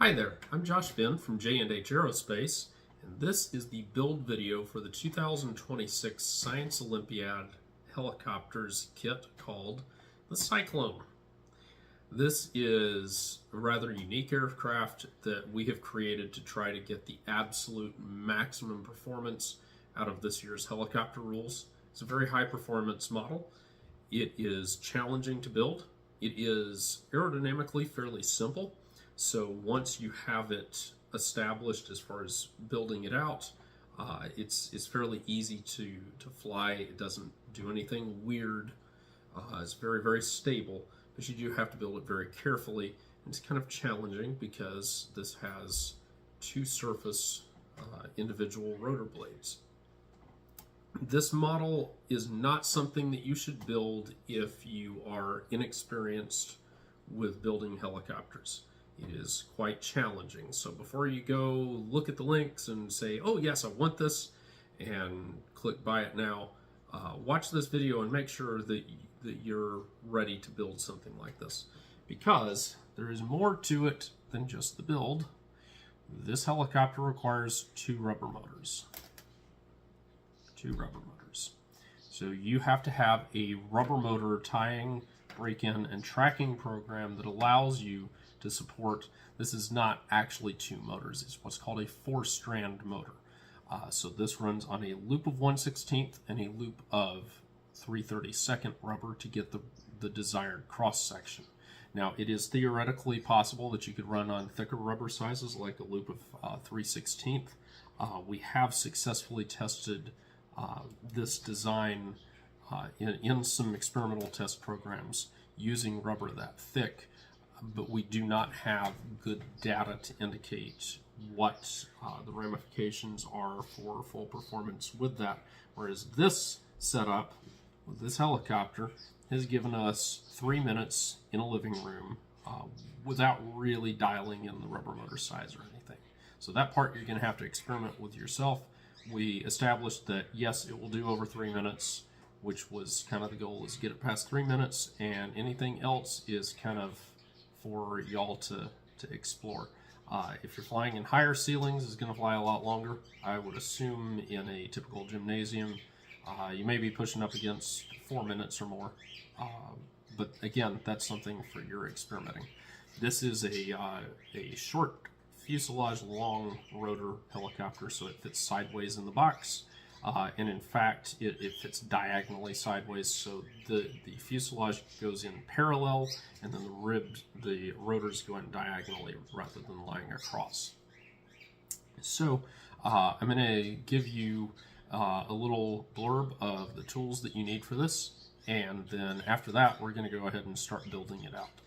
Hi there, I'm Josh Finn from J&H Aerospace, and this is the build video for the 2026 Science Olympiad helicopters kit called the Cyclone. This is a rather unique aircraft that we have created to try to get the absolute maximum performance out of this year's helicopter rules. It's a very high performance model. It is challenging to build. It is aerodynamically fairly simple. So once you have it established as far as building it out, it's fairly easy to fly. It doesn't do anything weird. It's very, very stable, but you do have to build it very carefully. And it's kind of challenging because this has two surface individual rotor blades. This model is not something that you should build if you are inexperienced with building helicopters. It is quite challenging. So before you go look at the links and say, oh yes, I want this, and click buy it now, watch this video and make sure that you're ready to build something like this, because there is more to it than just the build. This helicopter requires two rubber motors. So you have to have a rubber motor tying, break-in, and tracking program that allows you to support. This is not actually two motors. It's what's called a 4-strand motor. So this runs on a loop of 1/16 and a loop of 3/32 rubber to get the desired cross section. Now, it is theoretically possible that you could run on thicker rubber sizes like a loop of 3/16. We have successfully tested this design in some experimental test programs using rubber that thick, but we do not have good data to indicate what the ramifications are for full performance with that. Whereas this setup with this helicopter has given us 3 minutes in a living room without really dialing in the rubber motor size or anything. So that part you're going to have to experiment with yourself. We established that yes, it will do over 3 minutes, which was kind of the goal, is get it past 3 minutes, and anything else is kind of for y'all to explore. If you're flying in higher ceilings, it's going to fly a lot longer. I would assume in a typical gymnasium, you may be pushing up against 4 minutes or more. But again, that's something for your experimenting. This is a short fuselage long rotor helicopter, so it fits sideways in the box. And in fact, it fits diagonally sideways, so the fuselage goes in parallel, and then the rotors go in diagonally rather than lying across. So I'm going to give you a little blurb of the tools that you need for this, and then after that we're going to go ahead and start building it out.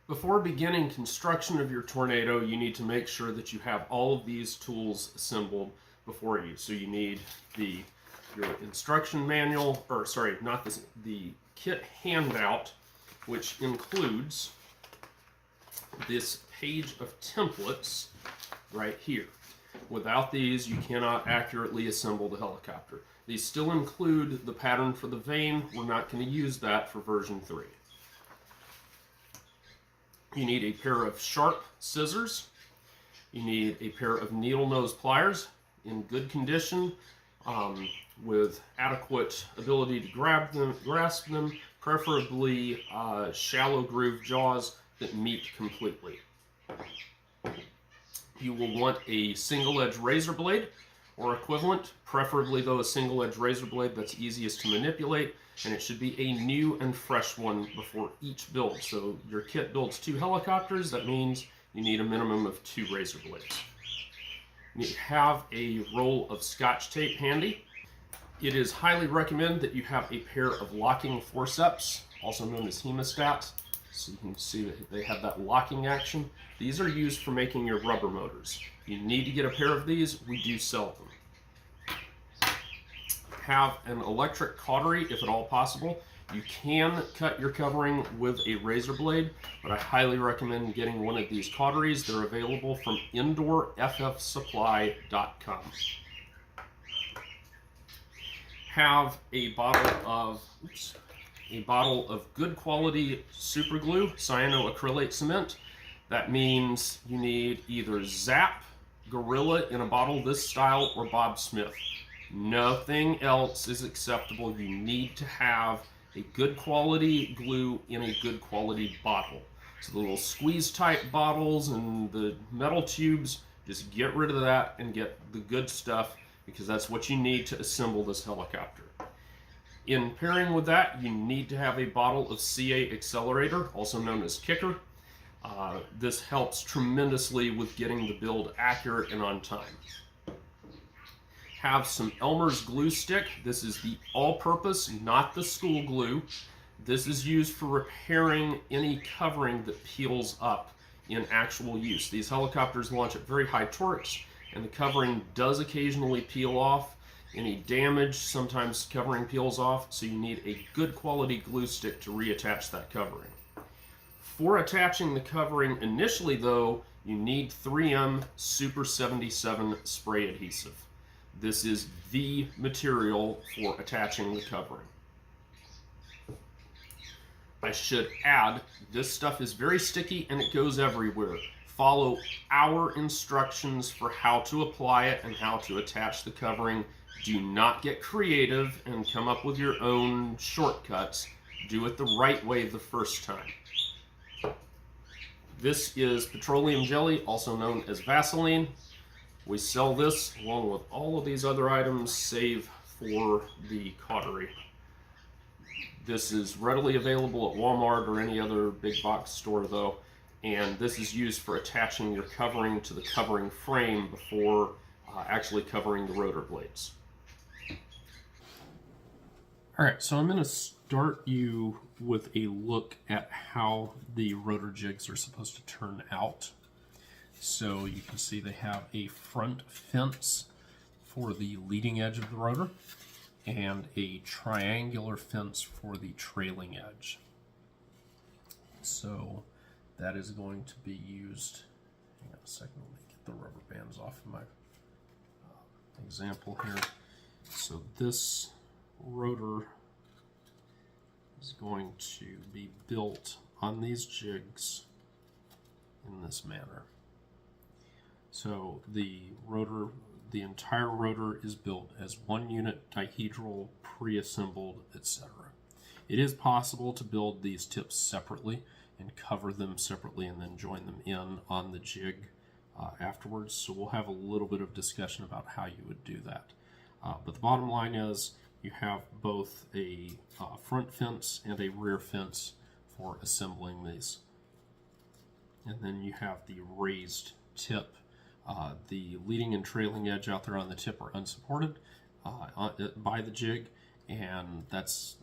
Before beginning construction of your Tornado, you need to make sure that you have all of these tools assembled before you. So you need your instruction manual, or sorry, not this, the kit handout, which includes this page of templates right here. Without these, you cannot accurately assemble the helicopter. These still include the pattern for the vane. We're not going to use that for version 3. You need a pair of sharp scissors. You need a pair of needle nose pliers in good condition, with adequate ability to grasp them, preferably shallow groove jaws that meet completely. You will want a single edge razor blade or equivalent, preferably though a single edge razor blade that's easiest to manipulate, and it should be a new and fresh one before each build. So your kit builds 2 helicopters, that means you need a minimum of 2 razor blades. You have a roll of Scotch tape handy. It is highly recommended that you have a pair of locking forceps, also known as hemostats. So you can see that they have that locking action. These are used for making your rubber motors. You need to get a pair of these. We do sell them. Have an electric cautery if at all possible. You can cut your covering with a razor blade, but I highly recommend getting one of these cauteries. They're available from indoorffsupply.com. Have a bottle of good quality super glue, cyanoacrylate cement. That means you need either Zap, Gorilla in a bottle this style, or Bob Smith. Nothing else is acceptable. You need to have a good quality glue in a good quality bottle. So the little squeeze type bottles and the metal tubes, just get rid of that and get the good stuff, because that's what you need to assemble this helicopter. In pairing with that, you need to have a bottle of CA accelerator, also known as Kicker. This helps tremendously with getting the build accurate and on time. Have some Elmer's glue stick. This is the all-purpose, not the school glue. This is used for repairing any covering that peels up in actual use. These helicopters launch at very high torques, and the covering does occasionally peel off. Any damage, sometimes covering peels off, so you need a good quality glue stick to reattach that covering. For attaching the covering initially though, you need 3M Super 77 spray adhesive. This is the material for attaching the covering. I should add, this stuff is very sticky and it goes everywhere. Follow our instructions for how to apply it and how to attach the covering. Do not get creative and come up with your own shortcuts. Do it the right way the first time. This is petroleum jelly, also known as Vaseline. We sell this along with all of these other items, save for the cautery. This is readily available at Walmart or any other big box store though, and this is used for attaching your covering to the covering frame before actually covering the rotor blades. Alright, so I'm going to start you with a look at how the rotor jigs are supposed to turn out. So you can see they have a front fence for the leading edge of the rotor and a triangular fence for the trailing edge. So that is going to be used. Hang on a second, let me get the rubber bands off of my example here. So this rotor is going to be built on these jigs in this manner. So the rotor, the entire rotor is built as one unit, dihedral, pre-assembled, etc. It is possible to build these tips separately and cover them separately and then join them in on the jig afterwards. So we'll have a little bit of discussion about how you would do that. But the bottom line is you have both a front fence and a rear fence for assembling these. And then you have the raised tip. The leading and trailing edge out there on the tip are unsupported by the jig, and that's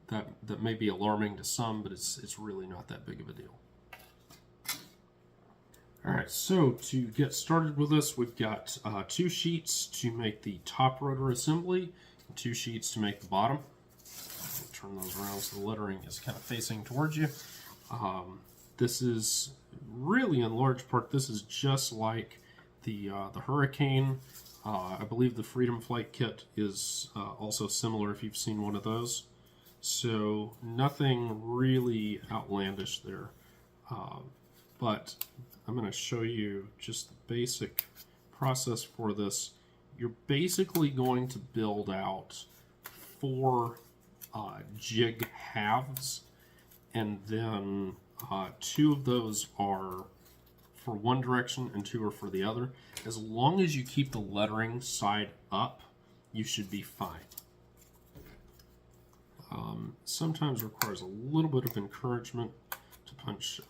that may be alarming to some, but it's really not that big of a deal. Alright, so to get started with this, we've got 2 sheets to make the top rotor assembly, and 2 sheets to make the bottom. Turn those around so the lettering is kind of facing towards you. This is really, in large part, this is just like the Hurricane. I believe the Freedom Flight Kit is also similar if you've seen one of those. So nothing really outlandish there. But I'm going to show you just the basic process for this. You're basically going to build out 4 jig halves, and then 2 of those are for one direction and 2 are for the other. As long as you keep the lettering side up, you should be fine. Sometimes requires a little bit of encouragement to punch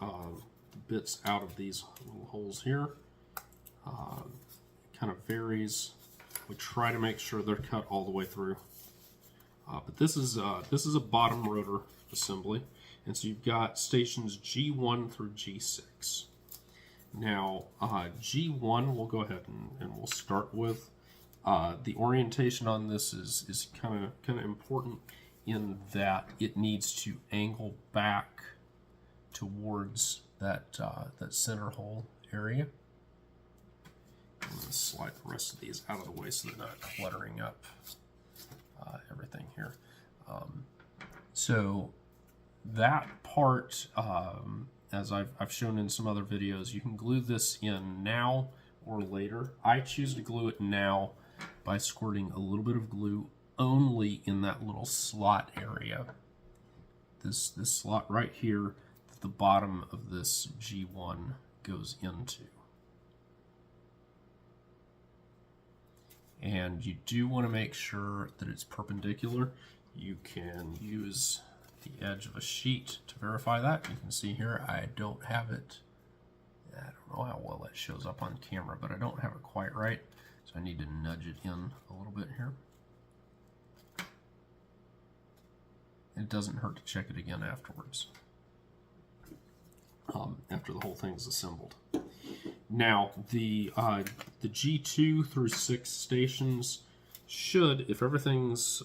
bits out of these little holes here. Kind of varies. We try to make sure they're cut all the way through. But this is a bottom rotor assembly, and so you've got stations G1 through G6. Now G1 we'll go ahead and we'll start with. The orientation on this is kind of important in that it needs to angle back towards that that center hole area. I'm going to slide the rest of these out of the way so they're not cluttering up everything here. So that part as I've shown in some other videos, you can glue this in now or later. I choose to glue it now by squirting a little bit of glue only in that little slot area. This slot right here that the bottom of this G1 goes into. And you do want to make sure that it's perpendicular. You can use the edge of a sheet to verify that. You can see here I don't have it. I don't know how well that shows up on camera, but I don't have it quite right. So I need to nudge it in a little bit here. It doesn't hurt to check it again afterwards, after the whole thing's assembled. Now, the G2 through 6 stations should, if everything's,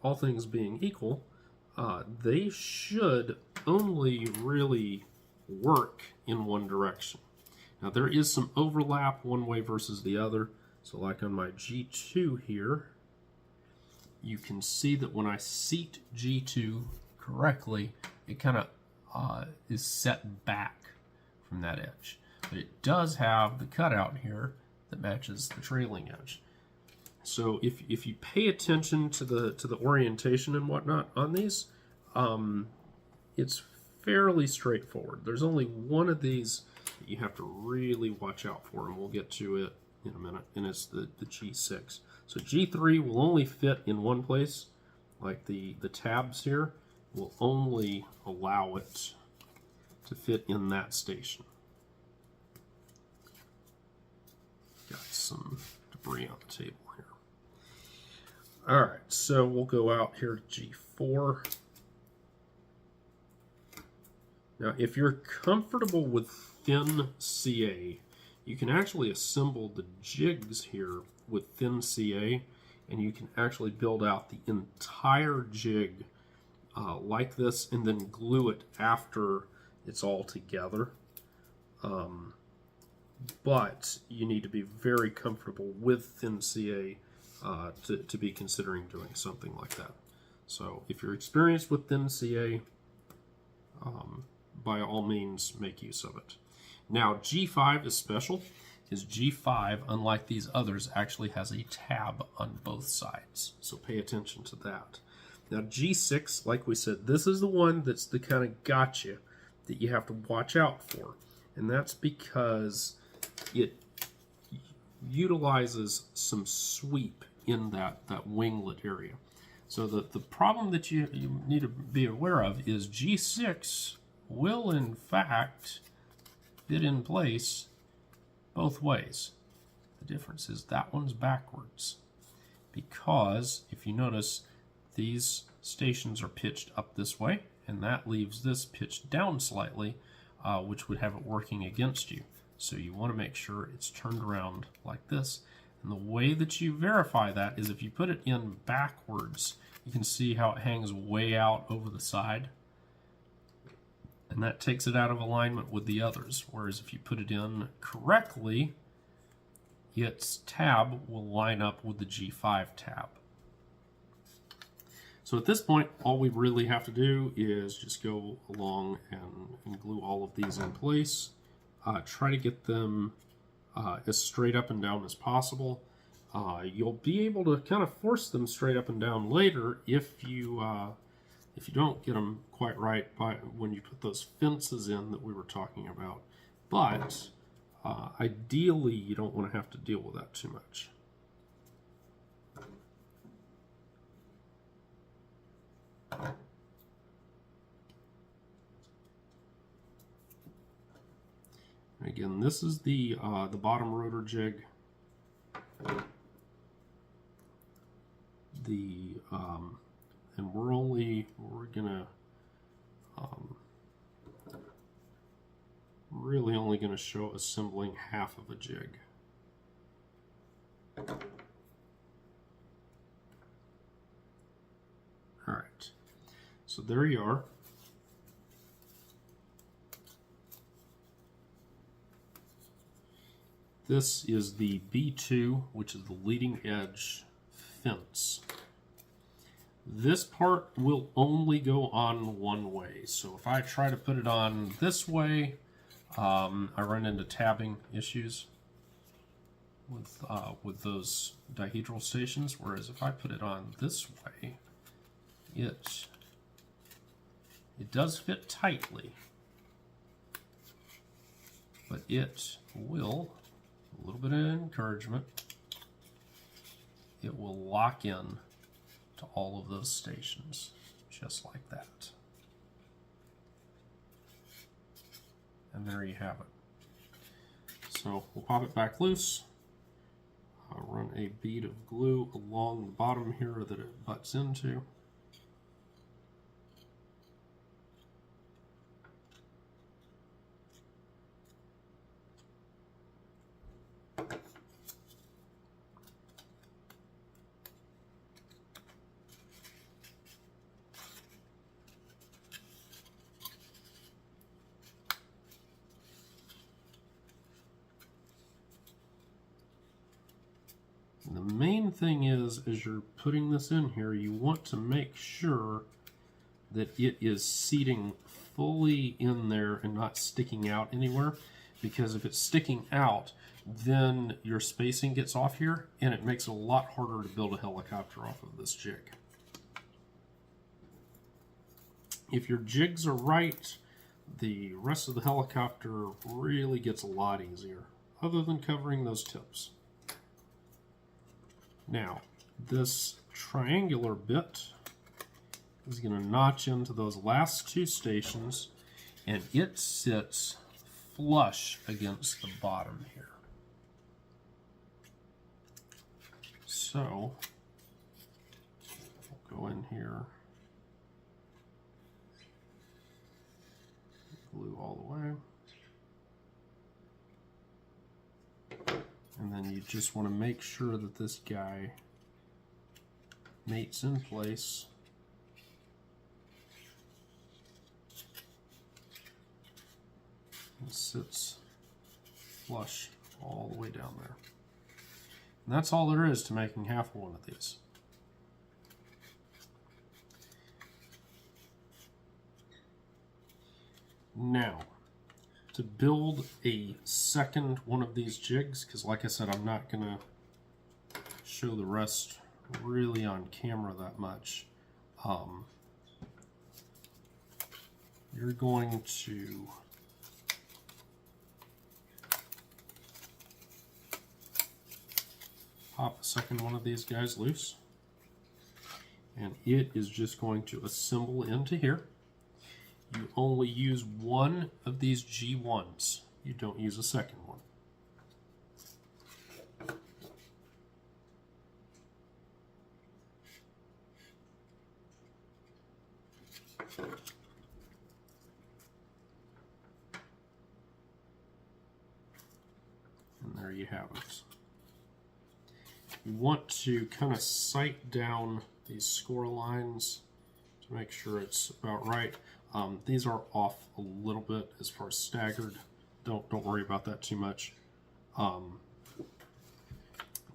all things being equal, they should only really work in one direction. Now, there is some overlap one way versus the other. So like on my G2 here, you can see that when I seat G2 correctly, it kind of is set back from that edge. But it does have the cutout here that matches the trailing edge. So if you pay attention to the orientation and whatnot on these, it's fairly straightforward. There's only one of these that you have to really watch out for, and we'll get to it in a minute, and it's the G6. So G3 will only fit in one place, like the tabs here will only allow it to fit in that station. Got some debris on the table here. Alright, so we'll go out here to G4. Now, if you're comfortable with thin CA, you can actually assemble the jigs here with thin CA, and you can actually build out the entire jig like this and then glue it after it's all together. But you need to be very comfortable with thin CA to be considering doing something like that. So if you're experienced with thin CA, by all means make use of it. Now G5 is special, because G5, unlike these others, actually has a tab on both sides. So pay attention to that. Now G6, like we said, this is the one that's the kind of gotcha that you have to watch out for. And that's because it utilizes some sweep in that winglet area. So the problem that you need to be aware of is G6 will in fact fit in place both ways. The difference is that one's backwards, because if you notice, these stations are pitched up this way, and that leaves this pitched down slightly, which would have it working against you. So you want to make sure it's turned around like this. And the way that you verify that is if you put it in backwards, you can see how it hangs way out over the side. And that takes it out of alignment with the others. Whereas if you put it in correctly, its tab will line up with the G5 tab. So at this point, all we really have to do is just go along and glue all of these in place. Try to get them as straight up and down as possible. You'll be able to kind of force them straight up and down later if you don't get them quite right when you put those fences in that we were talking about. But ideally, you don't want to have to deal with that too much. Again, this is the bottom rotor jig. And we're gonna really only gonna show assembling half of a jig. All right, so there you are. This is the B2, which is the leading edge fence. This part will only go on one way. So if I try to put it on this way, I run into tabbing issues with those dihedral stations. Whereas if I put it on this way, it does fit tightly, but it will, a little bit of encouragement, it will lock in to all of those stations, just like that. And there you have it. So we'll pop it back loose, run a bead of glue along the bottom here that it butts into. And the main thing is, as you're putting this in here, you want to make sure that it is seating fully in there and not sticking out anywhere, because if it's sticking out, then your spacing gets off here and it makes it a lot harder to build a helicopter off of this jig. If your jigs are right, the rest of the helicopter really gets a lot easier, other than covering those tips. Now, this triangular bit is going to notch into those last two stations, and it sits flush against the bottom here. So, we'll go in here, glue all the way. And then you just want to make sure that this guy mates in place. And sits flush all the way down there. And that's all there is to making half of one of these. Now, to build a second one of these jigs, because like I said, I'm not going to show the rest really on camera that much. You're going to pop a second one of these guys loose, and it is just going to assemble into here. You only use one of these G1s. You don't use a second one. And there you have it. You want to kind of sight down these score lines to make sure it's about right. These are off a little bit as far as staggered. Don't worry about that too much. The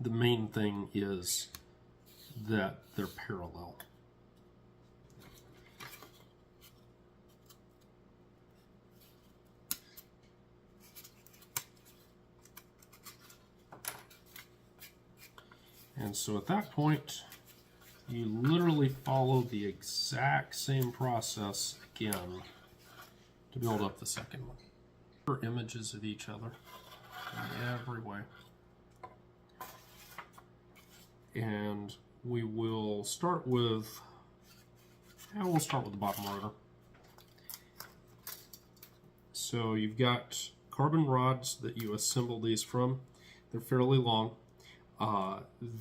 main thing is that they're parallel. And so at that point, you literally follow the exact same process again to build up the second one. We're images of each other in every way. And we will start with, we'll start with the bottom rotor. So you've got carbon rods that you assemble these from. They're fairly long.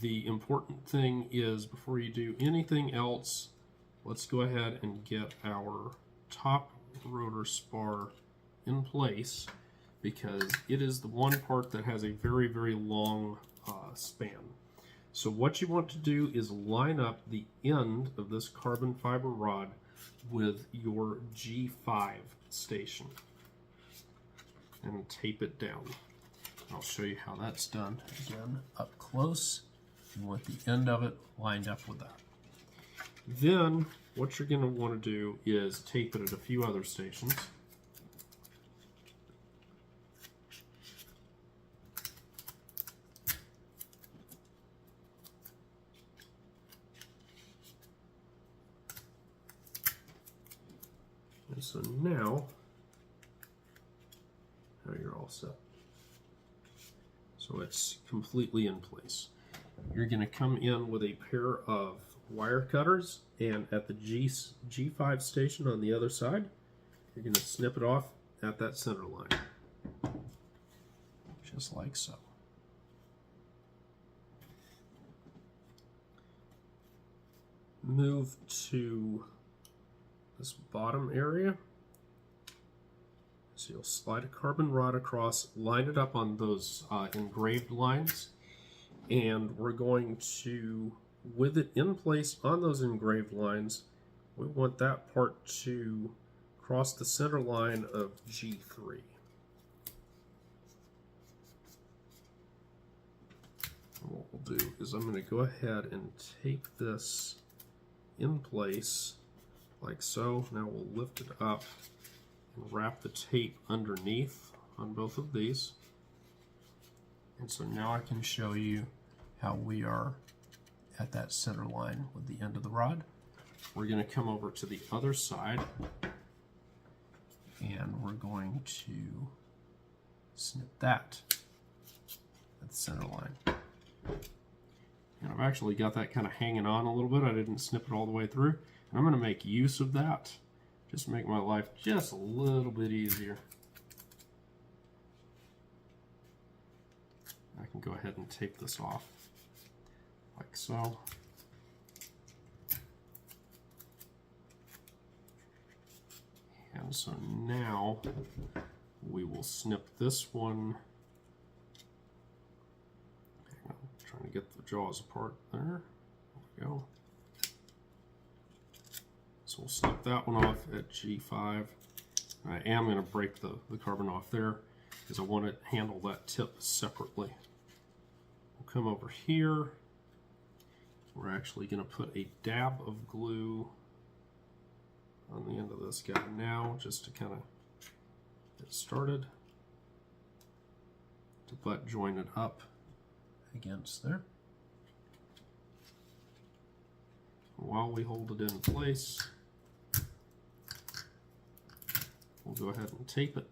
The important thing is, before you do anything else, let's go ahead and get our top rotor spar in place, because it is the one part that has a very, very long span. So what you want to do is line up the end of this carbon fiber rod with your G5 station and tape it down. I'll show you how that's done. Again, up close, and with the end of it lined up with that. Then what you're going to want to do is tape it at a few other stations. And so now you're all set. So it's completely in place. You're going to come in with a pair of wire cutters, and at the G5 station on the other side, you're going to snip it off at that center line, just like so. Move to this bottom area. So you'll slide a carbon rod across, line it up on those engraved lines, and we're going to, with it in place on those engraved lines, we want that part to cross the center line of G3. And what we'll do is I'm going to go ahead and tape this in place like so. Now we'll lift it up and wrap the tape underneath on both of these. And so now I can show you how we are at that center line with the end of the rod. We're going to come over to the other side, and we're going to snip that at the center line. And I've actually got that kind of hanging on a little bit. I didn't snip it all the way through. And I'm going to make use of that, just to make my life just a little bit easier. I can go ahead and tape this off like so. And so now we will snip this one. Hang on, trying to get the jaws apart there. There we go. So we'll snip that one off at G5. I am going to break the carbon off there because I want to handle that tip separately. We'll come over here. We're actually going to put a dab of glue on the end of this guy now, just to kind of get started, to butt join it up against there. While we hold it in place, we'll go ahead and tape it.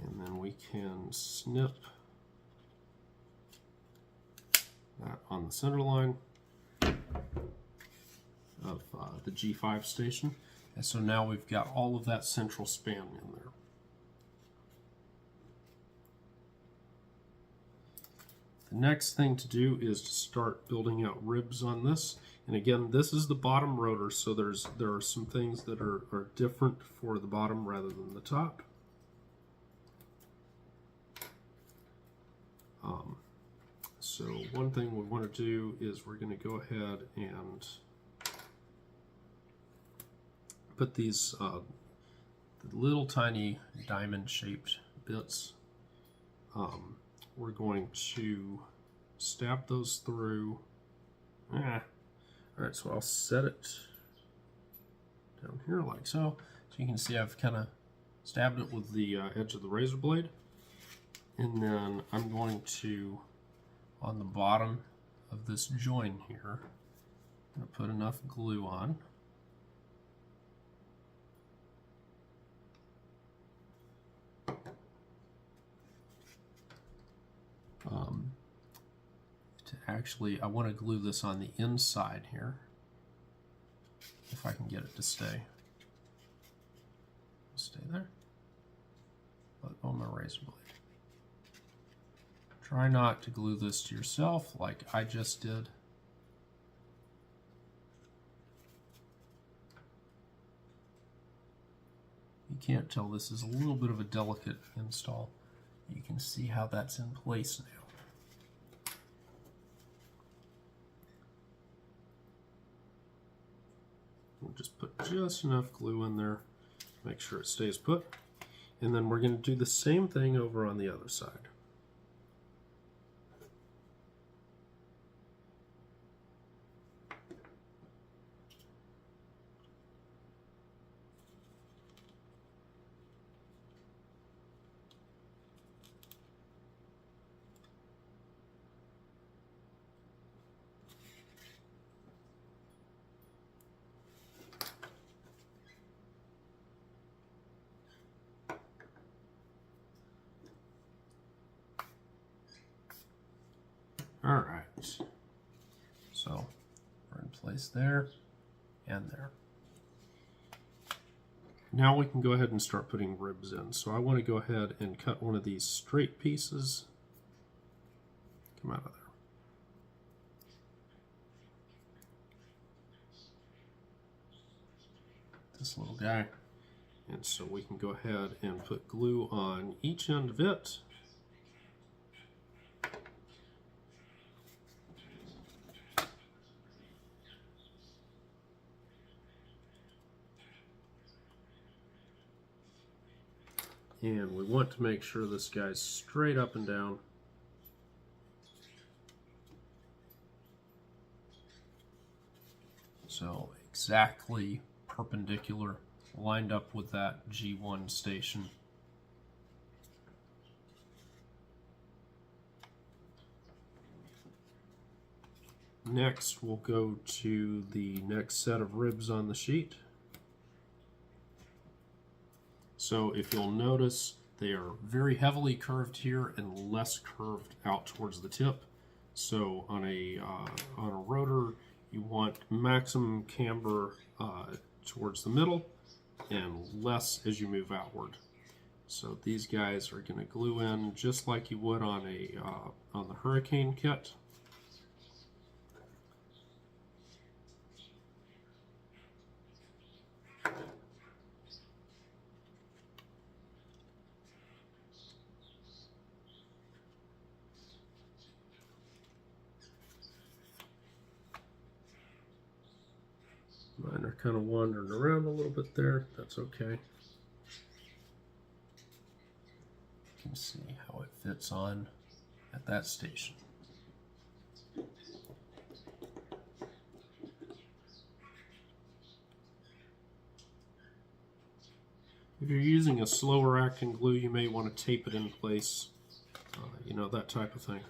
And then we can snip that on the center line of the G5 station. And so now we've got all of that central span in there. The next thing to do is to start building out ribs on this. And again, this is the bottom rotor, so there are some things that are different for the bottom rather than the top. So one thing we want to do is we're going to go ahead and put these little tiny diamond shaped bits. We're going to stab those through. Alright, so I'll set it down here like so. So you can see I've kind of stabbed it with the edge of the razor blade. And then I'm going to, on the bottom of this join here, I'm going to put enough glue on. I want to glue this on the inside here, if I can get it to stay there, but on my razor blade. Try not to glue this to yourself like I just did. You can't tell, this is a little bit of a delicate install. You can see how that's in place now. We'll just put just enough glue in there, make sure it stays put. And then we're going to do the same thing over on the other side. All right, so we're in place there and there. Now we can go ahead and start putting ribs in. So I want to go ahead and cut one of these straight pieces. Come out of there. This little guy. And so we can go ahead and put glue on each end of it. And we want to make sure this guy's straight up and down. So exactly perpendicular, lined up with that G1 station. Next, we'll go to the next set of ribs on the sheet. So if you'll notice, they are very heavily curved here and less curved out towards the tip. So on a rotor, you want maximum camber towards the middle and less as you move outward. So these guys are going to glue in just like you would on the Hurricane kit. Mine are kind of wandering around a little bit there. That's okay. You can see how it fits on at that station. If you're using a slower acting glue, you may want to tape it in place, you know, that type of thing.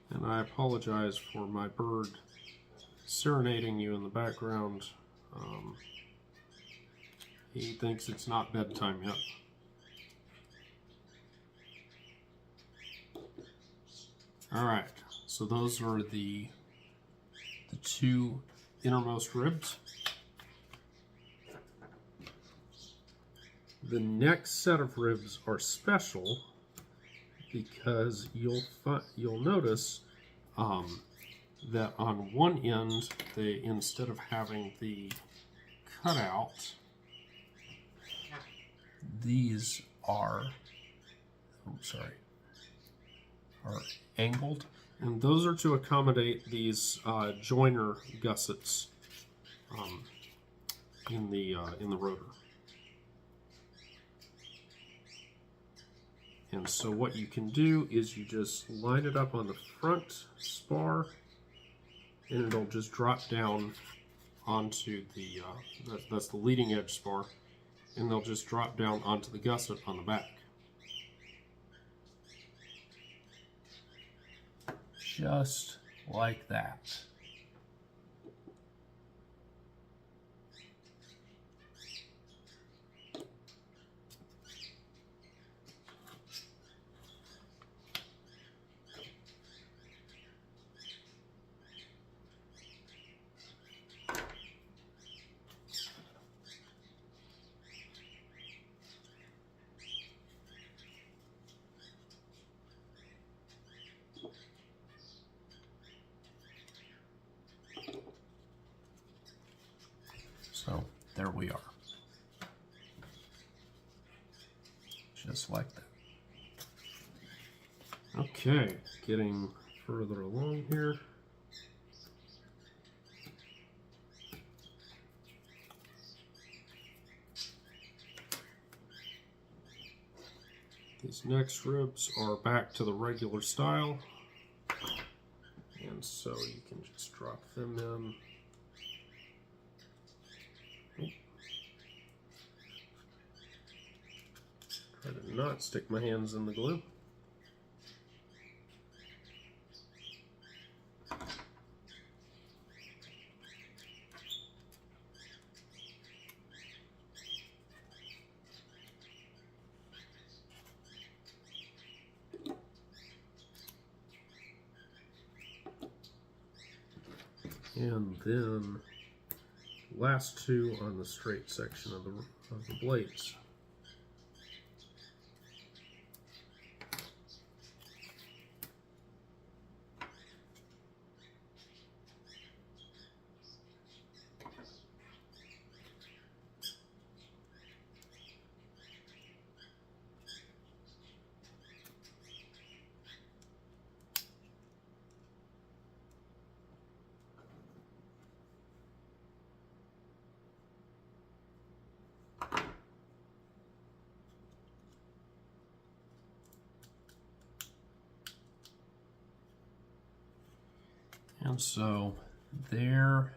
And I apologize for my bird serenading you in the background. He thinks it's not bedtime yet. Alright, so those are the two innermost ribs. The next set of ribs are special because you'll notice that on one end, they, instead of having the cutout, these are angled, and those are to accommodate these joiner gussets in the rotor. And so what you can do is you just line it up on the front spar, and it'll just drop down onto the that's the leading edge spar, and they'll just drop down onto the gusset on the back. Just like that. So there we are. Just like that. Okay, getting further along here. These next ribs are back to the regular style, and so you can just drop them in. Try to not stick my hands in the glue. And then last two on the straight section of the blades. And so there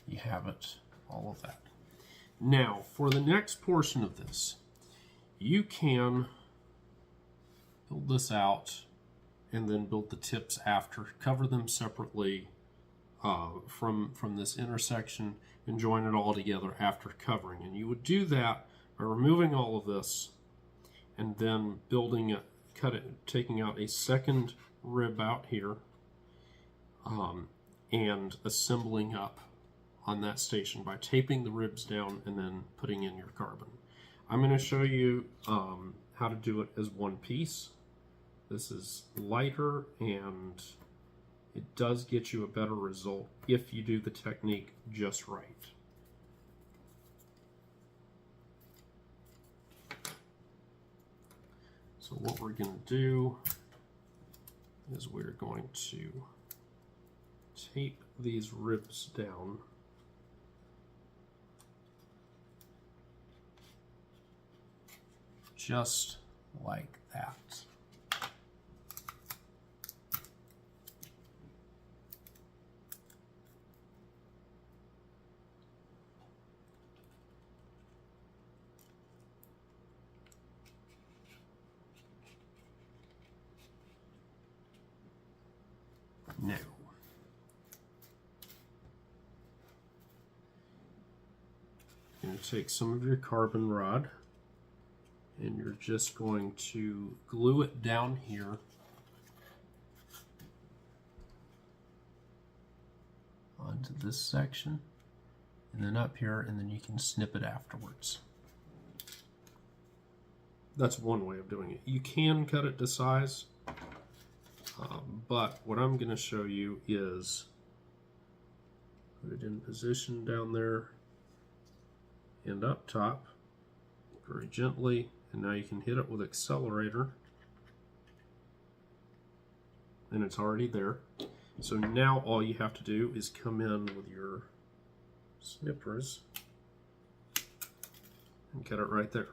you have it, all of that. Now, for the next portion of this, you can build this out and then build the tips after, cover them separately from this intersection and join it all together after covering. And you would do that by removing all of this and then building it, taking out a second rib out here, and assembling up on that station by taping the ribs down and then putting in your carbon. I'm going to show you how to do it as one piece. This is lighter and it does get you a better result if you do the technique just right. So what we're going to do is we're going to tape these ribs down. Just like that. Now, you're going to take some of your carbon rod and you're just going to glue it down here onto this section and then up here, and then you can snip it afterwards. That's one way of doing it. You can cut it to size, but what I'm going to show you is put it in position down there and up top very gently, and now you can hit it with accelerator and it's already there. So now all you have to do is come in with your snippers and cut it right there.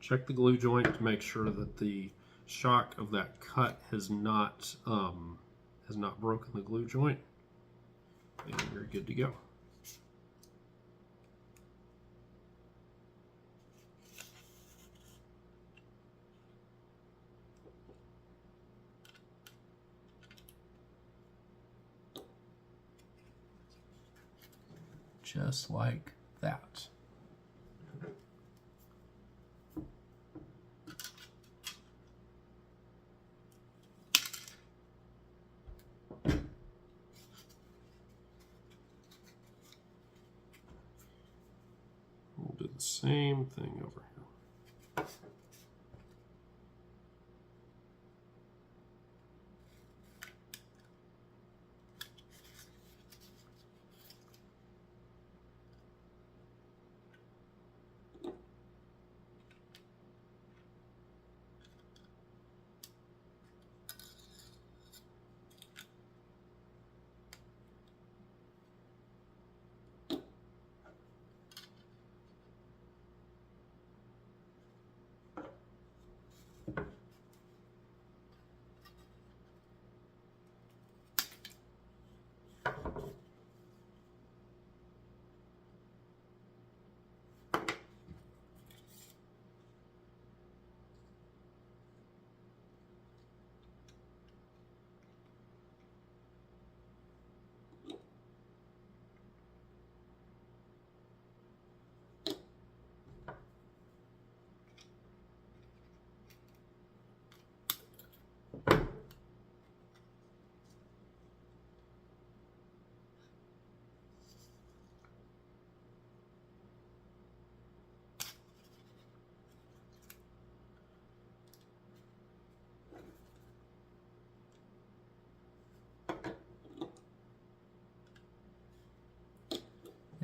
Check the glue joint to make sure that the shock of that cut has not broken the glue joint, and you're good to go. Just like that. We'll do the same thing over here.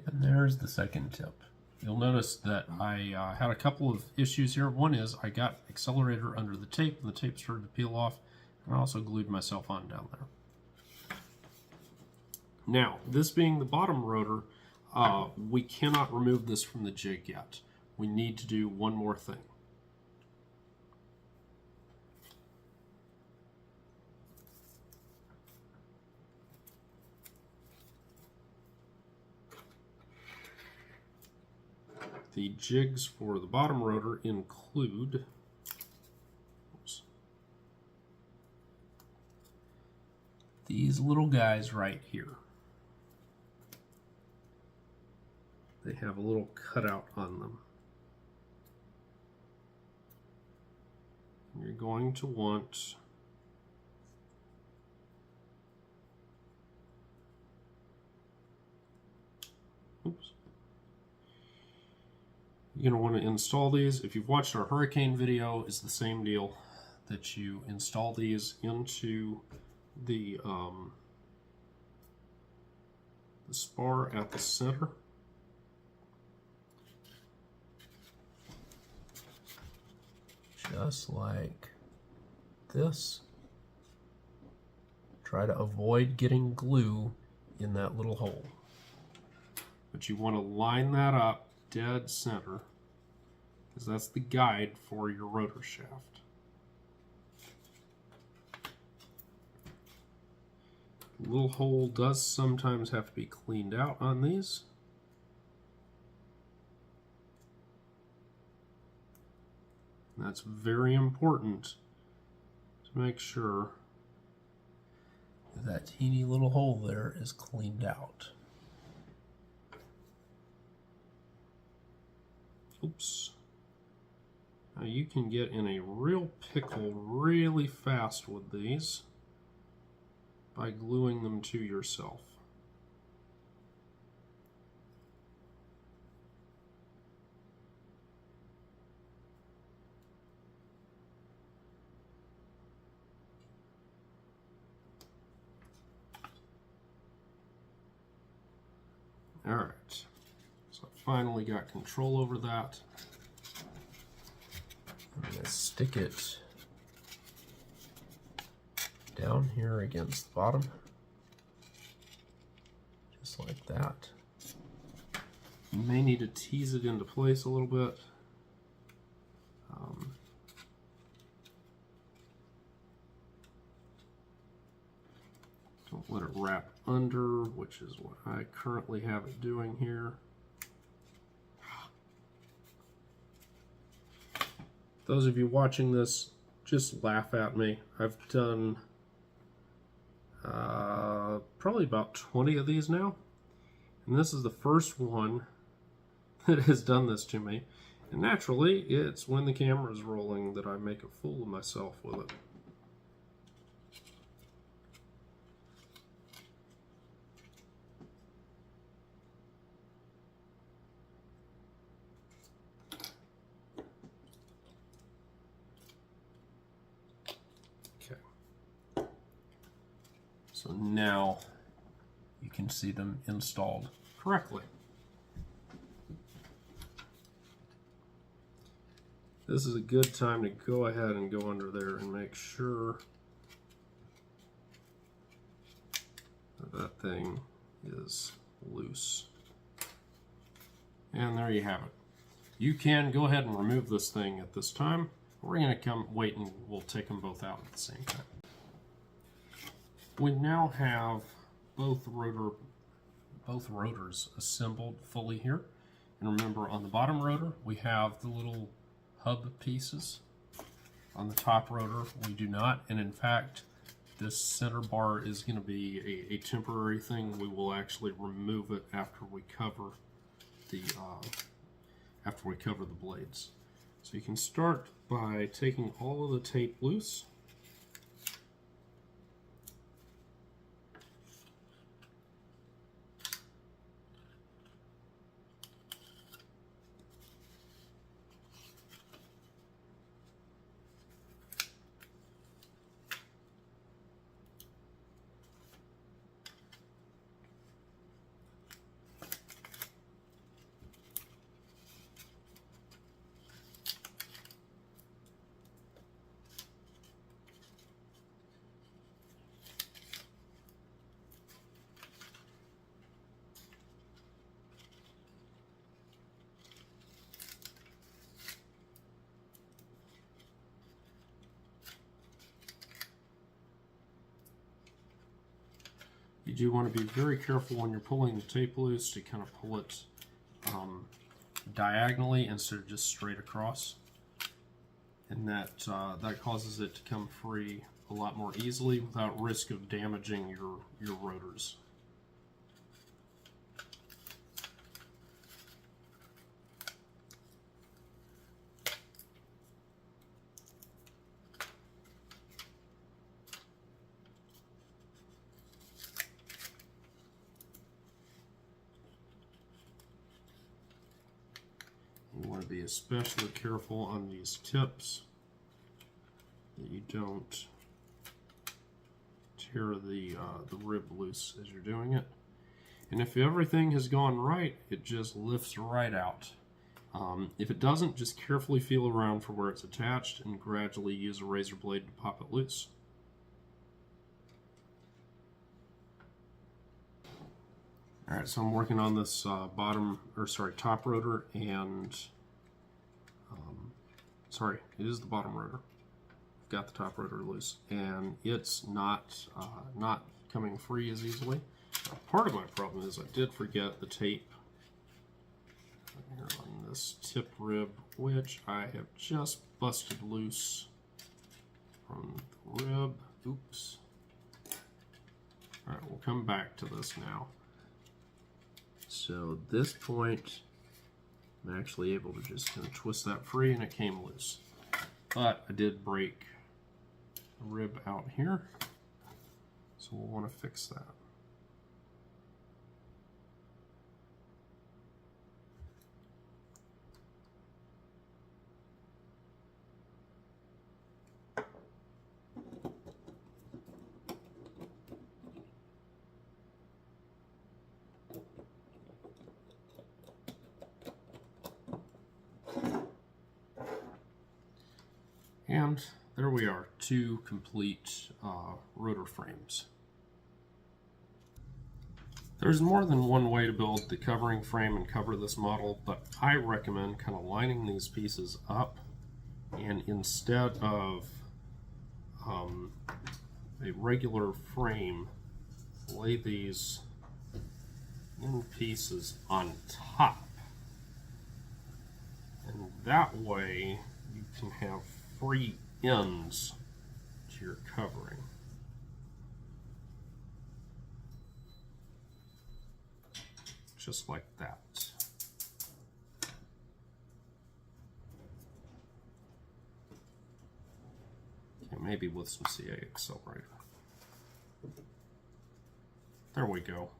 And there's the second tip. You'll notice that I had a couple of issues here. One is I got accelerator under the tape, and the tape started to peel off, and I also glued myself on down there. Now, this being the bottom rotor, we cannot remove this from the jig yet. We need to do one more thing. The jigs for the bottom rotor include these little guys right here. They have a little cutout on them. You're going to want You're going to want to install these. If you've watched our hurricane video, it's the same deal, that you install these into the spar at the center. Just like this. Try to avoid getting glue in that little hole. But you want to line that up dead center, because that's the guide for your rotor shaft. The little hole does sometimes have to be cleaned out on these. And that's very important to make sure that teeny little hole there is cleaned out. Oops. Now you can get in a real pickle really fast with these by gluing them to yourself. All right. So I finally got control over that. I'm going to stick it down here against the bottom, just like that. You may need to tease it into place a little bit. Don't let it wrap under, which is what I currently have it doing here. Those of you watching this, just laugh at me. I've done probably about 20 of these now, and this is the first one that has done this to me. And naturally, it's when the camera is rolling that I make a fool of myself with it. So now you can see them installed correctly. This is a good time to go ahead and go under there and make sure that that thing is loose. And there you have it. You can go ahead and remove this thing at this time. We're going to wait and we'll take them both out at the same time. We now have both rotors assembled fully here. And remember, on the bottom rotor, we have the little hub pieces. On the top rotor, we do not. And in fact, this center bar is going to be a temporary thing. We will actually remove it after we cover the blades. So you can start by taking all of the tape loose. You do want to be very careful when you're pulling the tape loose to kind of pull it diagonally instead of just straight across, and that causes it to come free a lot more easily without risk of damaging your rotors. You want to be especially careful on these tips that you don't tear the rib loose as you're doing it. And if everything has gone right, it just lifts right out. If it doesn't, just carefully feel around for where it's attached and gradually use a razor blade to pop it loose. Alright, so I'm working on this top rotor, and sorry, it is the bottom rotor. I've got the top rotor loose, and it's not coming free as easily. Part of my problem is I did forget the tape here on this tip rib, which I have just busted loose from the rib. Oops. Alright, we'll come back to this now. So at this point, I'm actually able to just kind of twist that free and it came loose. But I did break the rib out here, so we'll want to fix that. And there we are, 2 complete rotor frames. There's more than one way to build the covering frame and cover this model, but I recommend kind of lining these pieces up, and instead of a regular frame, lay these in pieces on top. And that way you can have free ends to your covering. Just like that. Okay, maybe with some CA accelerator. There we go.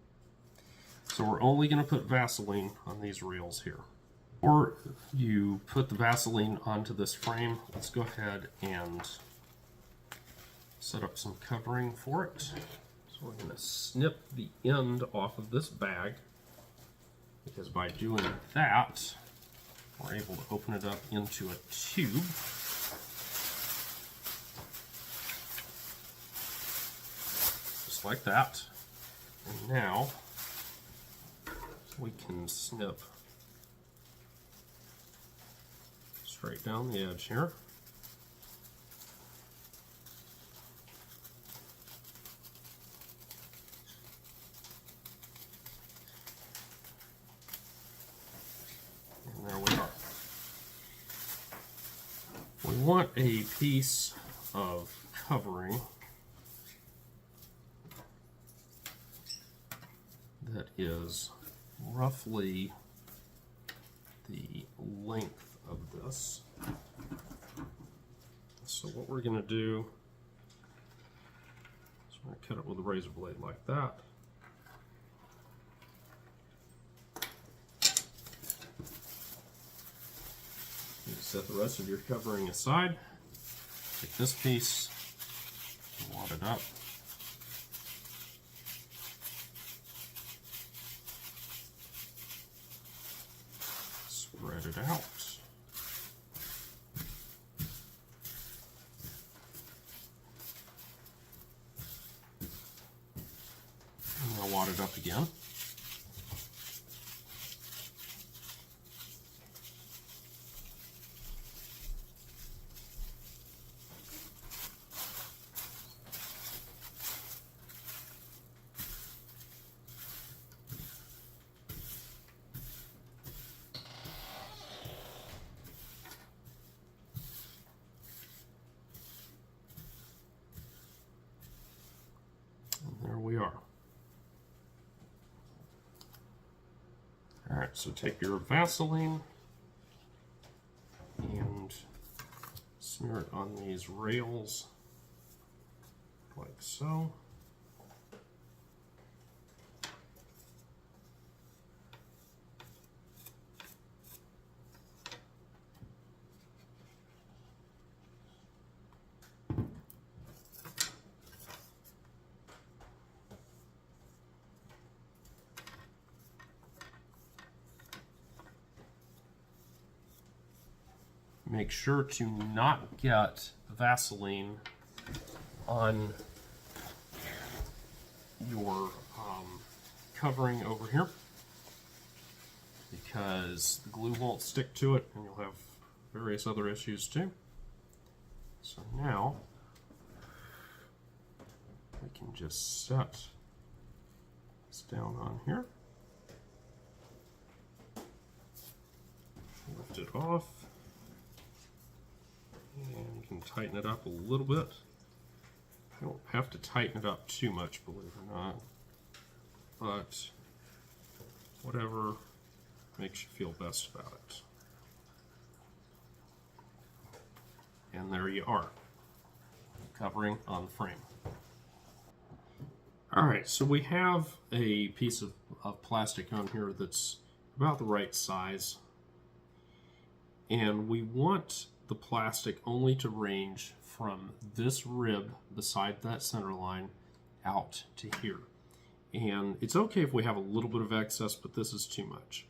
So we're only going to put Vaseline on these rails here. Or you put the Vaseline onto this frame. Let's go ahead and set up some covering for it. So we're going to snip the end off of this bag, because by doing that, we're able to open it up into a tube. Just like that. And now we can snip straight down the edge here. And there we are. We want a piece of covering that is roughly the length of this. So what we're going to do is we're going to cut it with a razor blade like that. You set the rest of your covering aside. Take this piece, wad it up. Spread it out. And I'll wad it up again. So take your Vaseline and smear it on these rails like so. Make sure to not get Vaseline on your covering over here, because the glue won't stick to it and you'll have various other issues too. So now we can just set this down on here, lift it off, and you can tighten it up a little bit. You don't have to tighten it up too much, believe it or not, but whatever makes you feel best about it. And there you are, covering on the frame. Alright, so we have a piece of plastic on here that's about the right size, and we want the plastic only to range from this rib beside that center line out to here. And it's okay if we have a little bit of excess, but this is too much.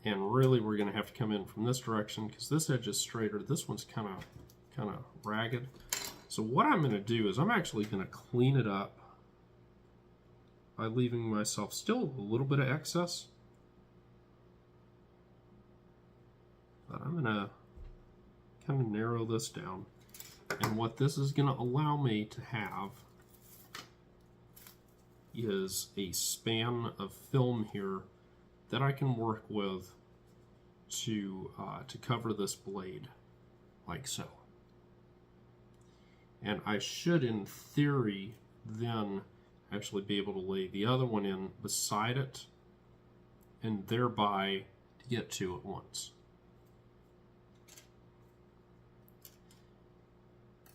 And really we're going to have to come in from this direction because this edge is straighter. This one's kind of ragged. So what I'm going to do is I'm actually going to clean it up by leaving myself still a little bit of excess. But I'm going to kind of narrow this down. And what this is going to allow me to have is a span of film here that I can work with to cover this blade like so. And I should, in theory, then actually be able to lay the other one in beside it and thereby to get two at once.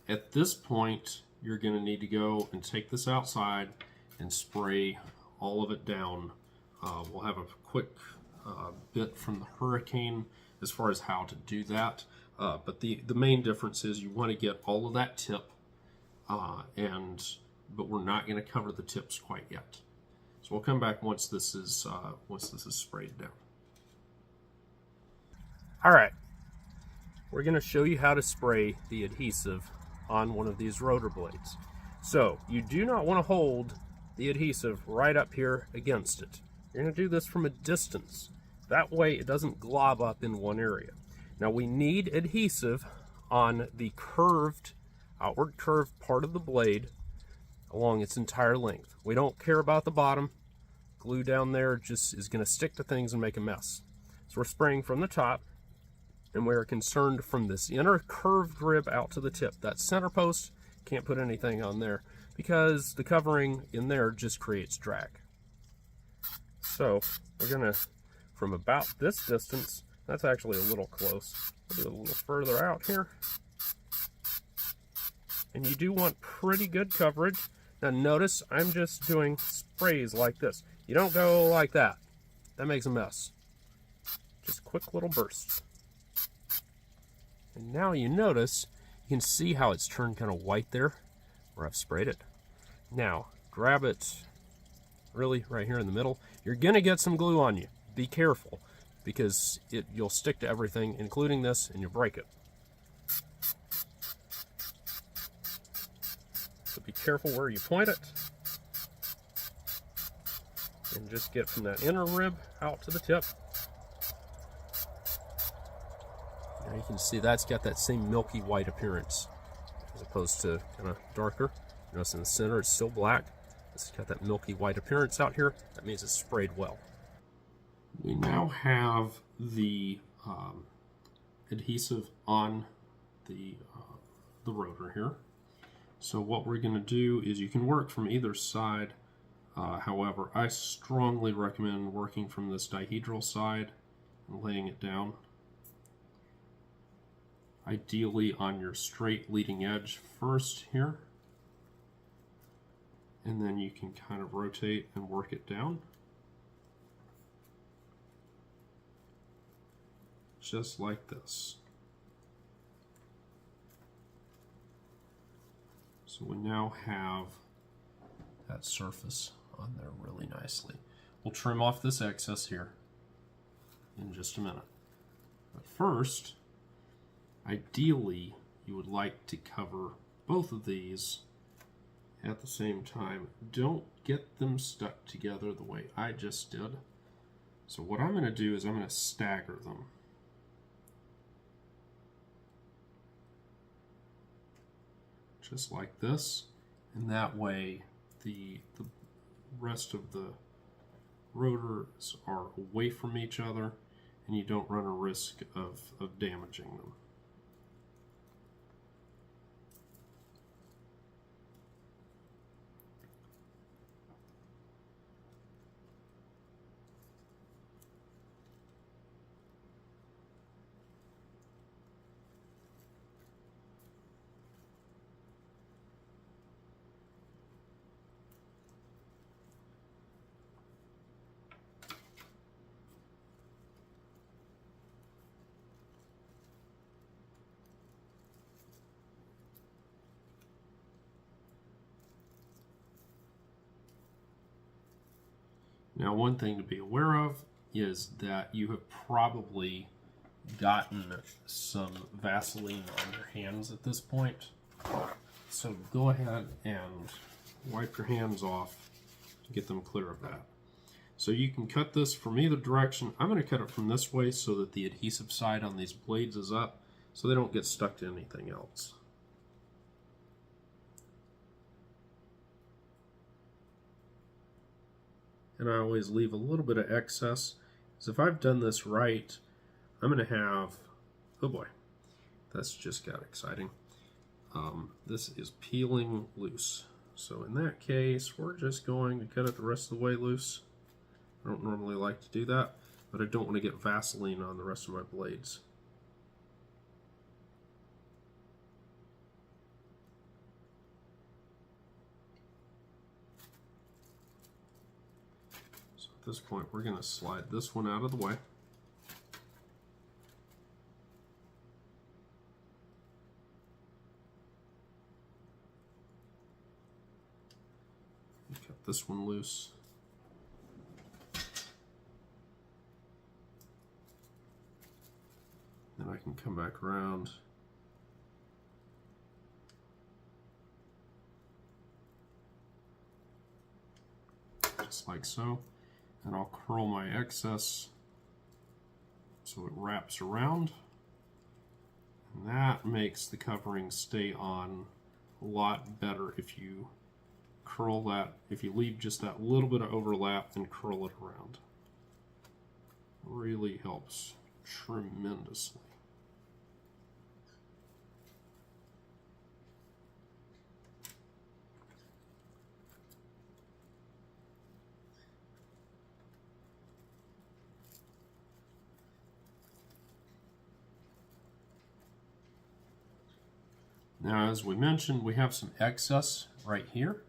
At this point, you're going to need to go and take this outside and spray all of it down. We'll have a quick bit from the Hurricane as far as how to do that. But the main difference is you want to get all of that tip, but we're not going to cover the tips quite yet. So we'll come back once this is sprayed down. All right, we're going to show you how to spray the adhesive on one of these rotor blades. So you do not want to hold the adhesive right up here against it. You're going to do this from a distance. That way it doesn't glob up in one area. Now we need adhesive on the outward curved part of the blade along its entire length. We don't care about the bottom. Glue down there just is going to stick to things and make a mess. So we're spraying from the top, and we're concerned from this inner curved rib out to the tip. That center post, can't put anything on there because the covering in there just creates drag. So we're gonna, from about this distance, that's actually a little close, we'll do a little further out here. And you do want pretty good coverage. Now notice I'm just doing sprays like this. You don't go like that. That makes a mess. Just quick little bursts. And now you notice, you can see how it's turned kind of white there, where I've sprayed it. Now, grab it really right here in the middle. You're gonna get some glue on you. Be careful, because you'll stick to everything, including this, and you'll break it. So be careful where you point it. And just get from that inner rib out to the tip. Now you can see that's got that same milky white appearance as opposed to kind of darker. Notice in the center it's still black. It's got that milky white appearance out here. That means it's sprayed well. We now have the adhesive on the rotor here. So what we're going to do is you can work from either side However, I strongly recommend working from this dihedral side and laying it down. Ideally on your straight leading edge first here, and then you can kind of rotate and work it down. Just like this. So we now have that surface on there really nicely. We'll trim off this excess here in just a minute. But first, ideally, you would like to cover both of these at the same time. Don't get them stuck together the way I just did. So what I'm going to do is I'm going to stagger them. Just like this, and that way the rest of the rotors are away from each other and you don't run a risk of damaging them. Now, one thing to be aware of is that you have probably gotten some Vaseline on your hands at this point. So go ahead and wipe your hands off to get them clear of that. So you can cut this from either direction. I'm going to cut it from this way so that the adhesive side on these blades is up so they don't get stuck to anything else. And I always leave a little bit of excess, because if I've done this right, I'm going to have, oh boy, that's just got exciting. This is peeling loose. So in that case, we're just going to cut it the rest of the way loose. I don't normally like to do that, but I don't want to get Vaseline on the rest of my blades. At this point, we're going to slide this one out of the way. Cut this one loose. Then I can come back around. Just like so. And I'll curl my excess so it wraps around. And that makes the covering stay on a lot better if you curl that, if you leave just that little bit of overlap and curl it around. Really helps tremendously. Now, as we mentioned, we have some excess right here,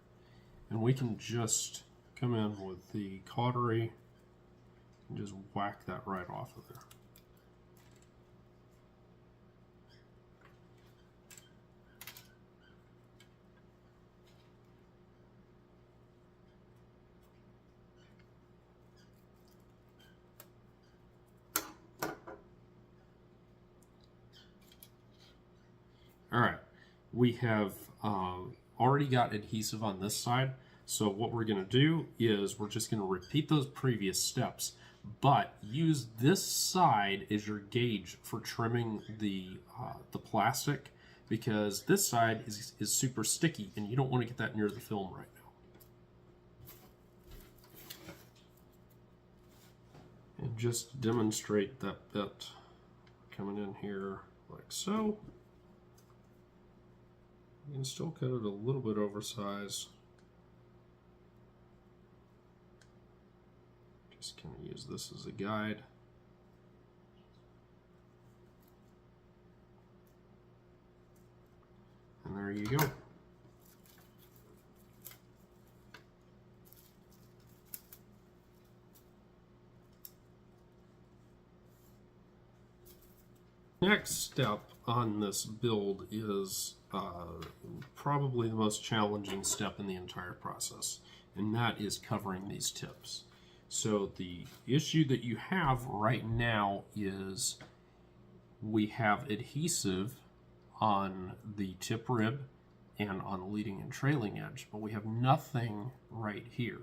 and we can just come in with the cautery and just whack that right off of there. All right. We have already got adhesive on this side, so what we're going to do is we're just going to repeat those previous steps, but use this side as your gauge for trimming the plastic, because this side is super sticky and you don't want to get that near the film right now. And just demonstrate that bit coming in here like so. You can still cut it a little bit oversized. Just kind of use this as a guide. And there you go. Next step on this build is probably the most challenging step in the entire process, and that is covering these tips. So the issue that you have right now is we have adhesive on the tip rib and on the leading and trailing edge, but we have nothing right here.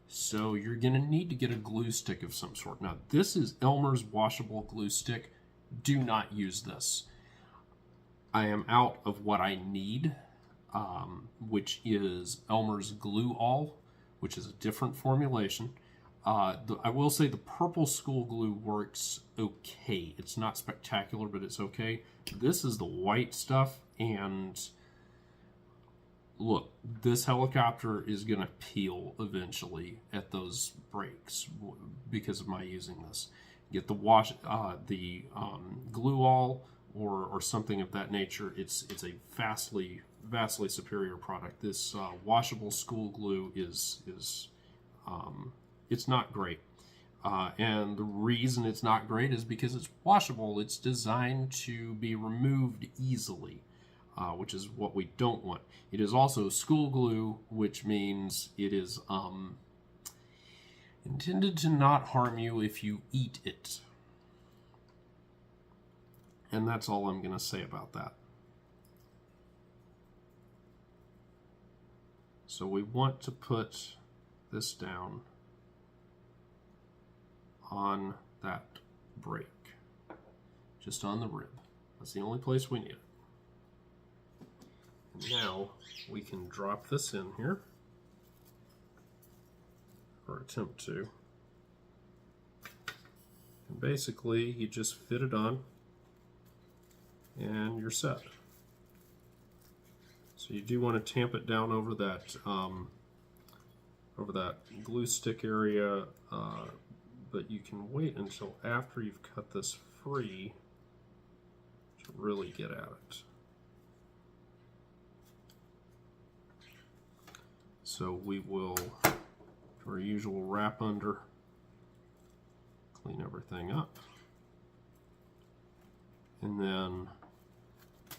So you're going to need to get a glue stick of some sort. Now this is Elmer's washable glue stick. Do not use this. I am out of what I need, which is Elmer's Glue All, which is a different formulation. I will say the purple school glue works okay. It's not spectacular, but it's okay. This is the white stuff, and look, this helicopter is going to peel eventually at those brakes because of my using this. Get the glue all or something of that nature. It's a vastly superior product. This washable school glue is it's not great, and the reason it's not great is because it's washable. It's designed to be removed easily, which is what we don't want. It is also school glue, which means it is intended to not harm you if you eat it. And that's all I'm going to say about that. So we want to put this down on that brake, just on the rib. That's the only place we need it. And now we can drop this in here, or attempt to. And basically you just fit it on and you're set. So you do want to tamp it down over that glue stick area, but you can wait until after you've cut this free to really get at it. So we will do our usual wrap under, clean everything up, and then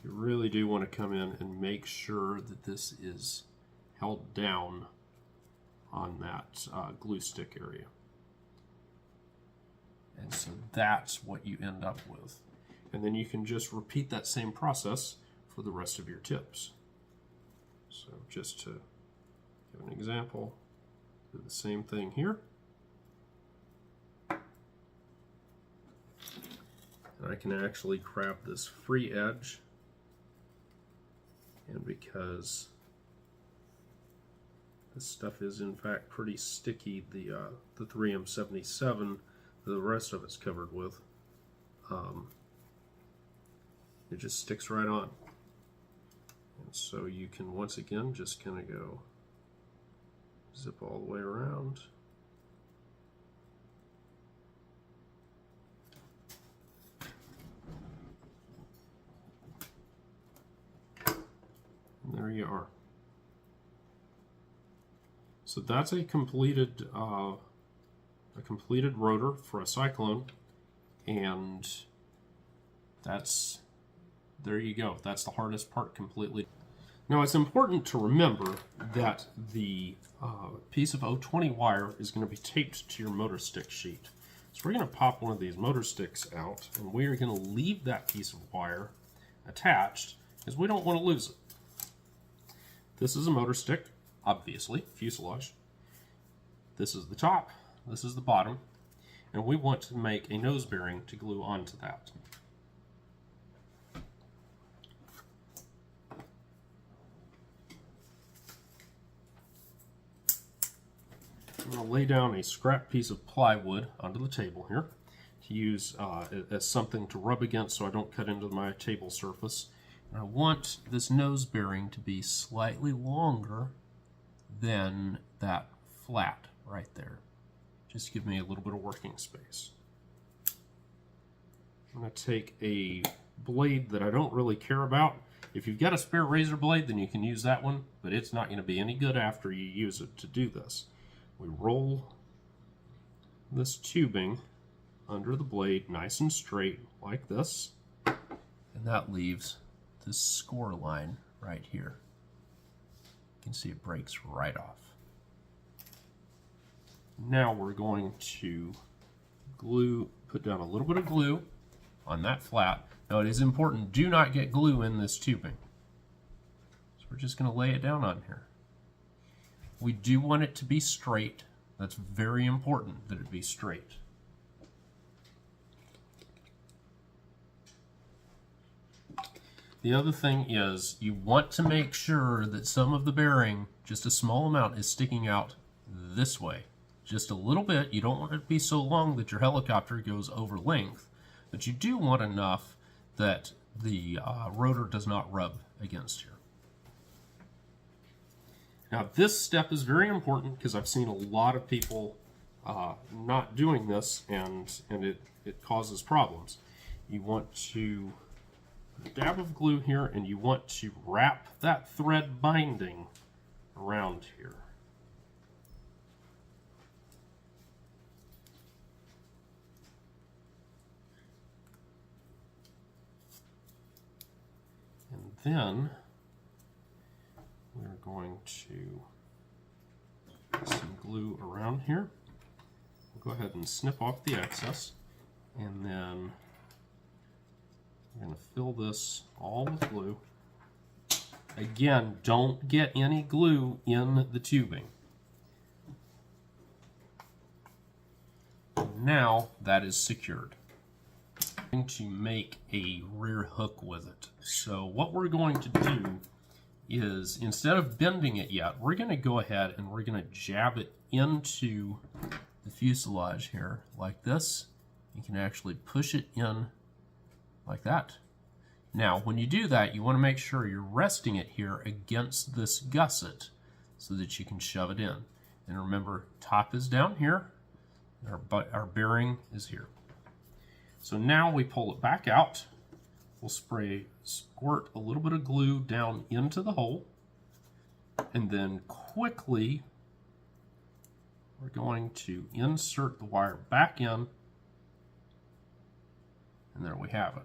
you really do want to come in and make sure that this is held down on that glue stick area. And so that's what you end up with. And then you can just repeat that same process for the rest of your tips. So just to give an example, do the same thing here. And I can actually grab this free edge, and because this stuff is in fact pretty sticky, the 3M77, the rest of it's covered with, it just sticks right on. And so you can once again just kind of go zip all the way around. And there you are. So that's a completed rotor for a Cyclone, and there you go. That's the hardest part completely. Now it's important to remember that the piece of 020 wire is going to be taped to your motor stick sheet. So we're going to pop one of these motor sticks out, and we are going to leave that piece of wire attached because we don't want to lose it. This is a motor stick, obviously, fuselage. This is the top, this is the bottom, and we want to make a nose bearing to glue onto that. I'm going to lay down a scrap piece of plywood onto the table here to use as something to rub against so I don't cut into my table surface. And I want this nose bearing to be slightly longer than that flat right there. just give me a little bit of working space. I'm going to take a blade that I don't really care about. If you've got a spare razor blade, then you can use that one, but it's not going to be any good after you use it to do this. We roll this tubing under the blade nice and straight like this, and that leaves this score line right here. You can see it breaks right off. Now we're going to put down a little bit of glue on that flat. Now it is important, do not get glue in this tubing. So we're just going to lay it down on here. We do want it to be straight. That's very important that it be straight. The other thing is you want to make sure that some of the bearing, just a small amount, is sticking out this way. Just a little bit. You don't want it to be so long that your helicopter goes over length, but you do want enough that the rotor does not rub against here. Now this step is very important because I've seen a lot of people not doing this, and it causes problems. You want to put a dab of glue here, and you want to wrap that thread binding around here. And then we're going to put some glue around here. We'll go ahead and snip off the excess, and then we're going to fill this all with glue. Again, don't get any glue in the tubing. Now that is secured. I'm going to make a rear hook with it. So what we're going to do is, instead of bending it yet, we're going to go ahead and we're going to jab it into the fuselage here like this. You can actually push it in like that. Now when you do that, you want to make sure you're resting it here against this gusset so that you can shove it in. And remember, top is down here, our bearing is here. So now we pull it back out. We'll squirt a little bit of glue down into the hole, and then quickly we're going to insert the wire back in, and there we have it.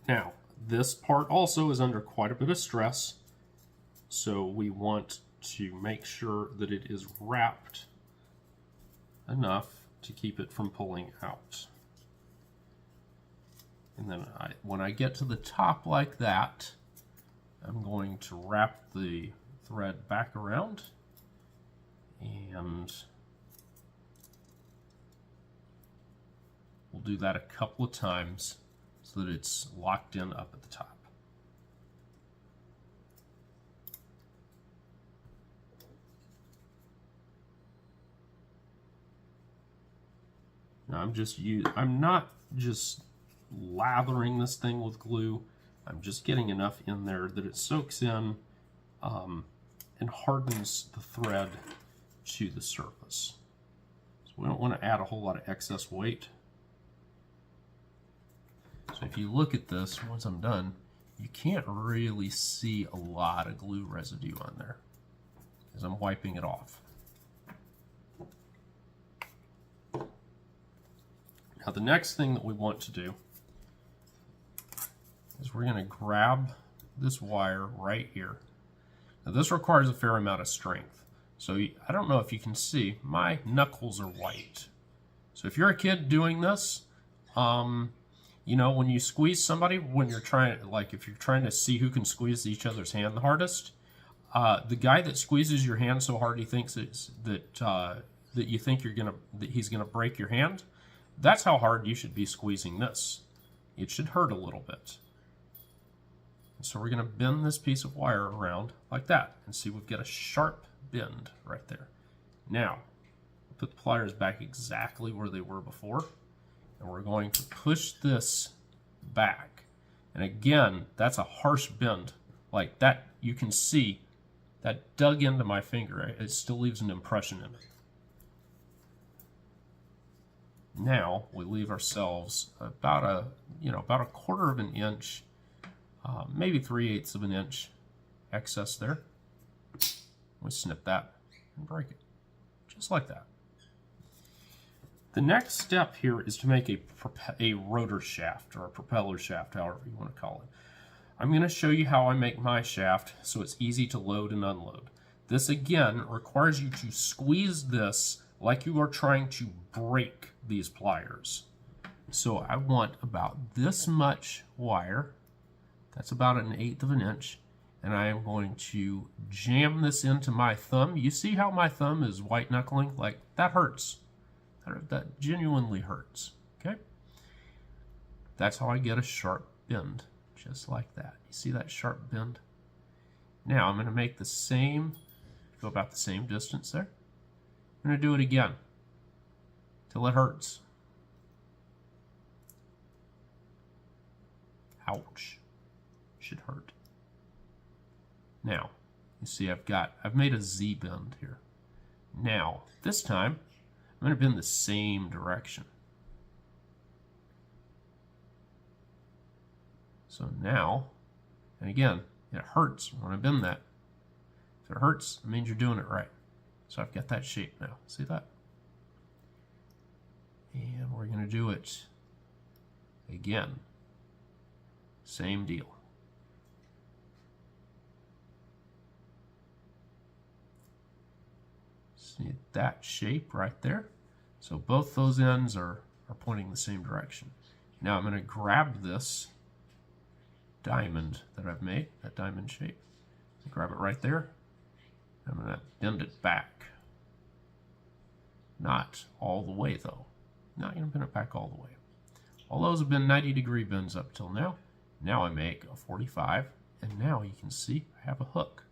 Now this part also is under quite a bit of stress, so we want to make sure that it is wrapped enough to keep it from pulling out. And then when I get to the top like that, I'm going to wrap the thread back around, and we'll do that a couple of times so that it's locked in up at the top. Now I'm not just lathering this thing with glue. I'm just getting enough in there that it soaks in and hardens the thread to the surface. So we don't want to add a whole lot of excess weight. So if you look at this, once I'm done, you can't really see a lot of glue residue on there as I'm wiping it off. Now the next thing that we want to do is we're going to grab this wire right here. Now this requires a fair amount of strength. So I don't know if you can see, my knuckles are white. So if you're a kid doing this, you know, when you squeeze somebody, when you're trying, like if you're trying to see who can squeeze each other's hand the hardest, the guy that squeezes your hand so hard he thinks that you think that he's gonna break your hand, that's how hard you should be squeezing this. It should hurt a little bit. So we're going to bend this piece of wire around like that, and see we've got a sharp bend right there. Now, put the pliers back exactly where they were before, and we're going to push this back. And again, that's a harsh bend. Like that, you can see that dug into my finger. It still leaves an impression in it. Now we leave ourselves about a about a quarter of an inch, maybe 3/8 of an inch excess there. We snip that and break it, just like that. The next step here is to make a rotor shaft, or a propeller shaft, however you want to call it. I'm going to show you how I make my shaft so it's easy to load and unload. This again requires you to squeeze this like you are trying to break these pliers. So I want about this much wire, that's about 1/8 of an inch, and I am going to jam this into my thumb. You see how my thumb is white knuckling? Like, that hurts. That genuinely hurts, okay? That's how I get a sharp bend, just like that. You see that sharp bend? Now I'm going to make the same, go about the same distance there. I'm going to do it again till it hurts. Ouch. Should hurt. Now, you see I've made a Z bend here. Now, this time, I'm going to bend the same direction. So now, and again, it hurts when I bend that. If it hurts, it means you're doing it right. So I've got that shape now. See that? And we're going to do it again. Same deal. See that shape right there? So both those ends are pointing the same direction. Now I'm going to grab this diamond that I've made, that diamond shape. Grab it right there. I'm going to bend it back. Not all the way though. Not going to bend it back all the way. All those have been 90-degree bends up till now. Now I make a 45, and now you can see I have a hook.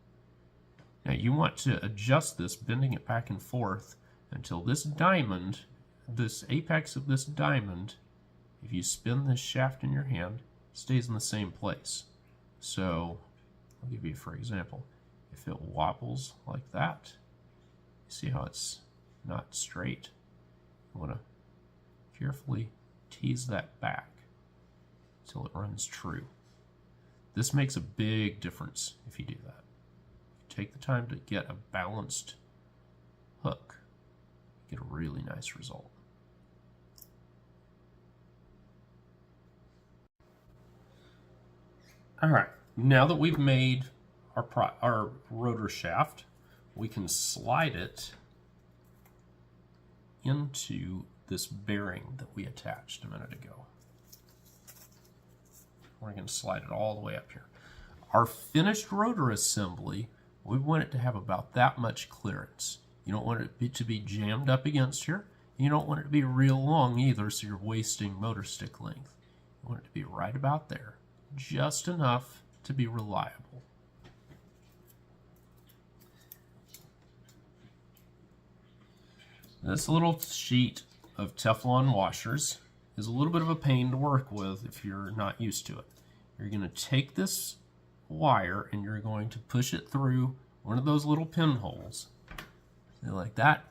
Now you want to adjust this, bending it back and forth until this diamond, this apex of this diamond, if you spin this shaft in your hand, stays in the same place. So I'll give you for example. If it wobbles like that, you see how it's not straight. You want to carefully tease that back until it runs true. This makes a big difference if you do that. Take the time to get a balanced hook, get a really nice result. All right, now that we've made our rotor shaft, we can slide it into this bearing that we attached a minute ago. We're going to slide it all the way up here. Our finished rotor assembly, we want it to have about that much clearance. You don't want it to be jammed up against here. You don't want it to be real long either, so you're wasting motor stick length. You want it to be right about there, just enough to be reliable. This little sheet of Teflon washers is a little bit of a pain to work with if you're not used to it. You're going to take this wire and you're going to push it through one of those little pinholes, like that.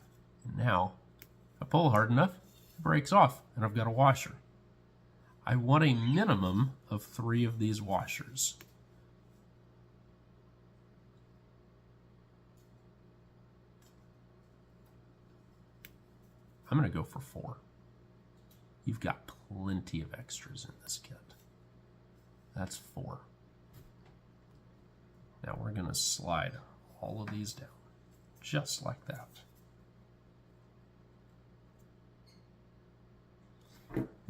And now, if I pull hard enough, it breaks off, and I've got a washer. I want a minimum of 3 of these washers. I'm going to go for 4. You've got plenty of extras in this kit. That's 4. Now we're going to slide all of these down, just like that.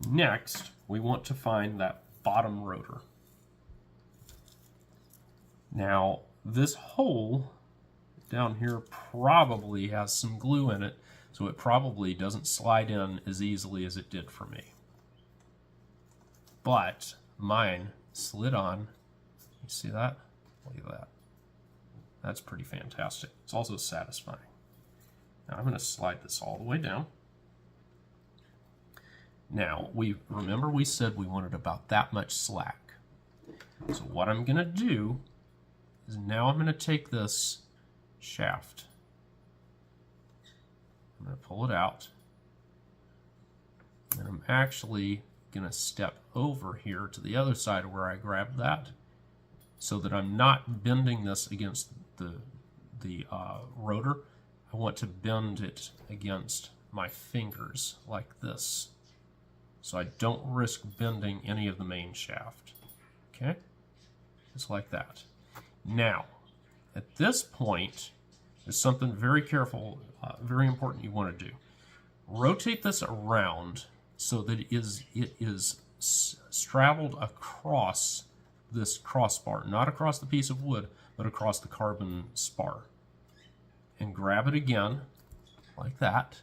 Next, we want to find that bottom rotor. Now, this hole down here probably has some glue in it, so it probably doesn't slide in as easily as it did for me. But mine slid on. You see that? Look at that. That's pretty fantastic. It's also satisfying. Now I'm going to slide this all the way down. Now, remember we said we wanted about that much slack. So what I'm going to do is now I'm going to take this shaft. I'm going to pull it out. And I'm actually going to step over here to the other side where I grabbed that so that I'm not bending this against the rotor. I want to bend it against my fingers like this, so I don't risk bending any of the main shaft. Okay, just like that. Now, at this point, there's something very careful, very important you want to do. Rotate this around so that it is straddled across this crossbar, not across the piece of wood, but across the carbon spar. And grab it again, like that,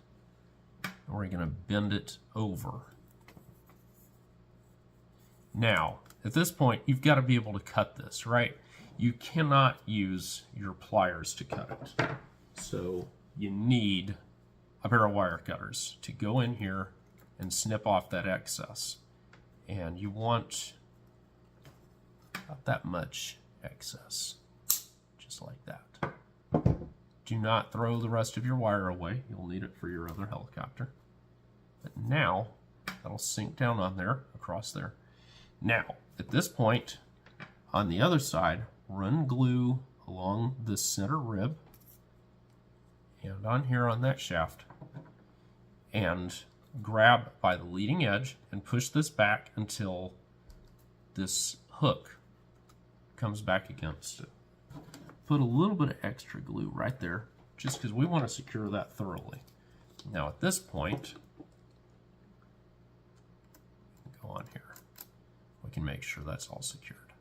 and we're going to bend it over. Now, at this point, you've got to be able to cut this, right? You cannot use your pliers to cut it. So you need a pair of wire cutters to go in here and snip off that excess. And you want about that much excess, just like that. Do not throw the rest of your wire away. You'll need it for your other helicopter. But now, that'll sink down on there, across there. Now, at this point, on the other side, run glue along the center rib and on here on that shaft, and grab by the leading edge and push this back until this hook comes back against it. Put a little bit of extra glue right there, just because we want to secure that thoroughly. Now at this point, go on here. We can make sure that's all secured.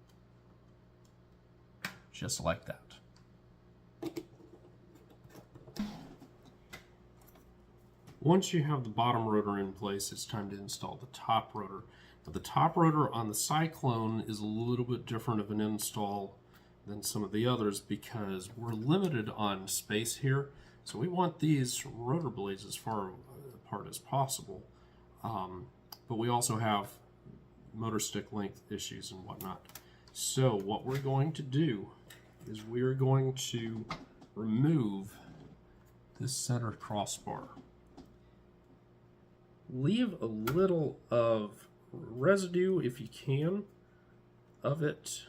Just like that. Once you have the bottom rotor in place, it's time to install the top rotor. Now, the top rotor on the Cyclone is a little bit different of an install than some of the others because we're limited on space here. So we want these rotor blades as far apart as possible. But we also have motor stick length issues and whatnot. So what we're going to do is we're going to remove this center crossbar. Leave a little of residue, if you can, of it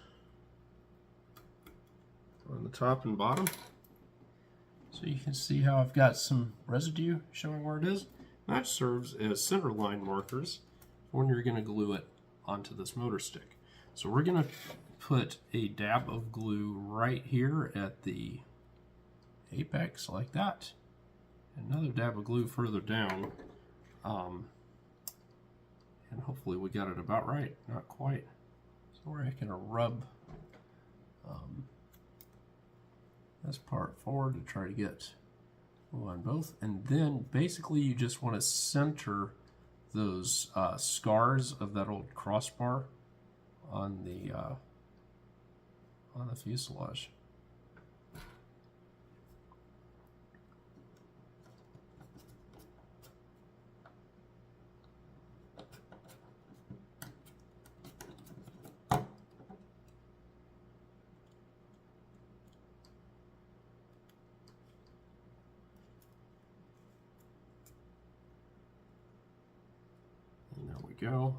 on the top and bottom. So you can see how I've got some residue showing where it is. That serves as center line markers when you're going to glue it onto this motor stick. So we're going to put a dab of glue right here at the apex like that. Another dab of glue further down. And hopefully we got it about right. Not quite. So we're going to rub this part forward to try to get glue on both. And then basically you just want to center those scars of that old crossbar on the fuselage. And there we go.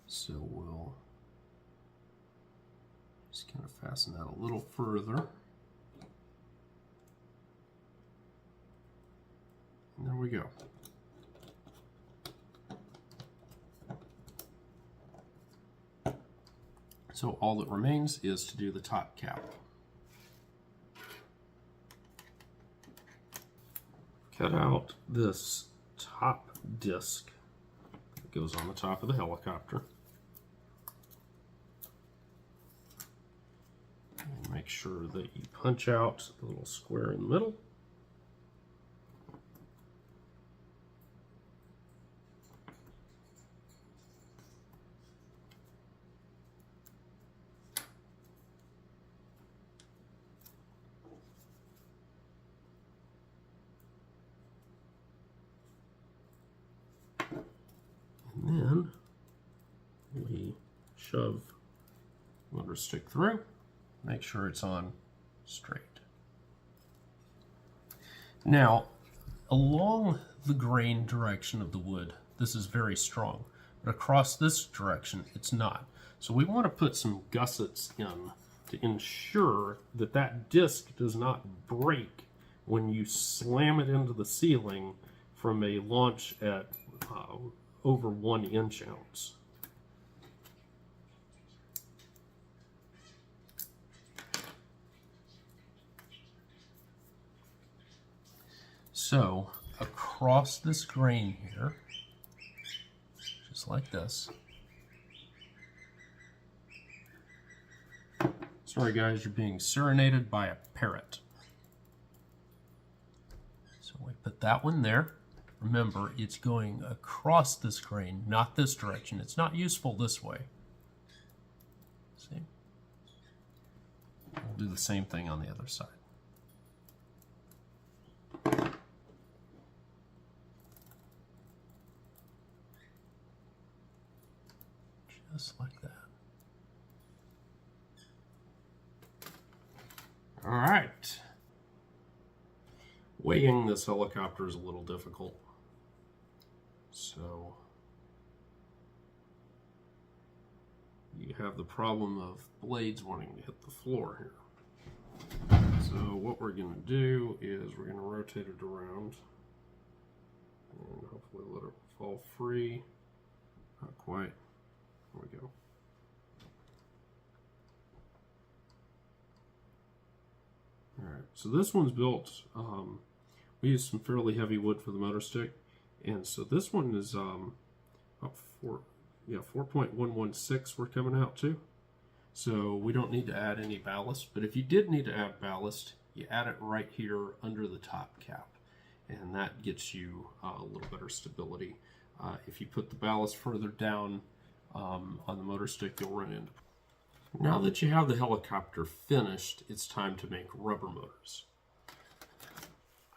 So we'll just kind of fasten that a little further. And there we go. So all that remains is to do the top cap. Cut out this top disc that goes on the top of the helicopter. And make sure that you punch out the little square in the middle. And then we shove motor stick through, make sure it's on straight. Now, along the grain direction of the wood this is very strong. But across this direction, it's not. So we want to put some gussets in to ensure that that disc does not break when you slam it into the ceiling from a launch at over 1 inch ounce. So across this grain here, just like this. Sorry guys, you're being serenaded by a parrot. So we put that one there. Remember, it's going across this grain, not this direction. It's not useful this way. See? We'll do the same thing on the other side. Just like that. All right. Weighing this helicopter is a little difficult. So you have the problem of blades wanting to hit the floor here. So what we're going to do is we're going to rotate it around and hopefully let it fall free. Not quite. There we go. Alright, so this one's built, we used some fairly heavy wood for the motor stick, and so this one is up 4.116 we're coming out to. So we don't need to add any ballast, but if you did need to add ballast, you add it right here under the top cap, and that gets you a little better stability. If you put the ballast further down on the motor stick, you'll run into. Now that you have the helicopter finished, it's time to make rubber motors.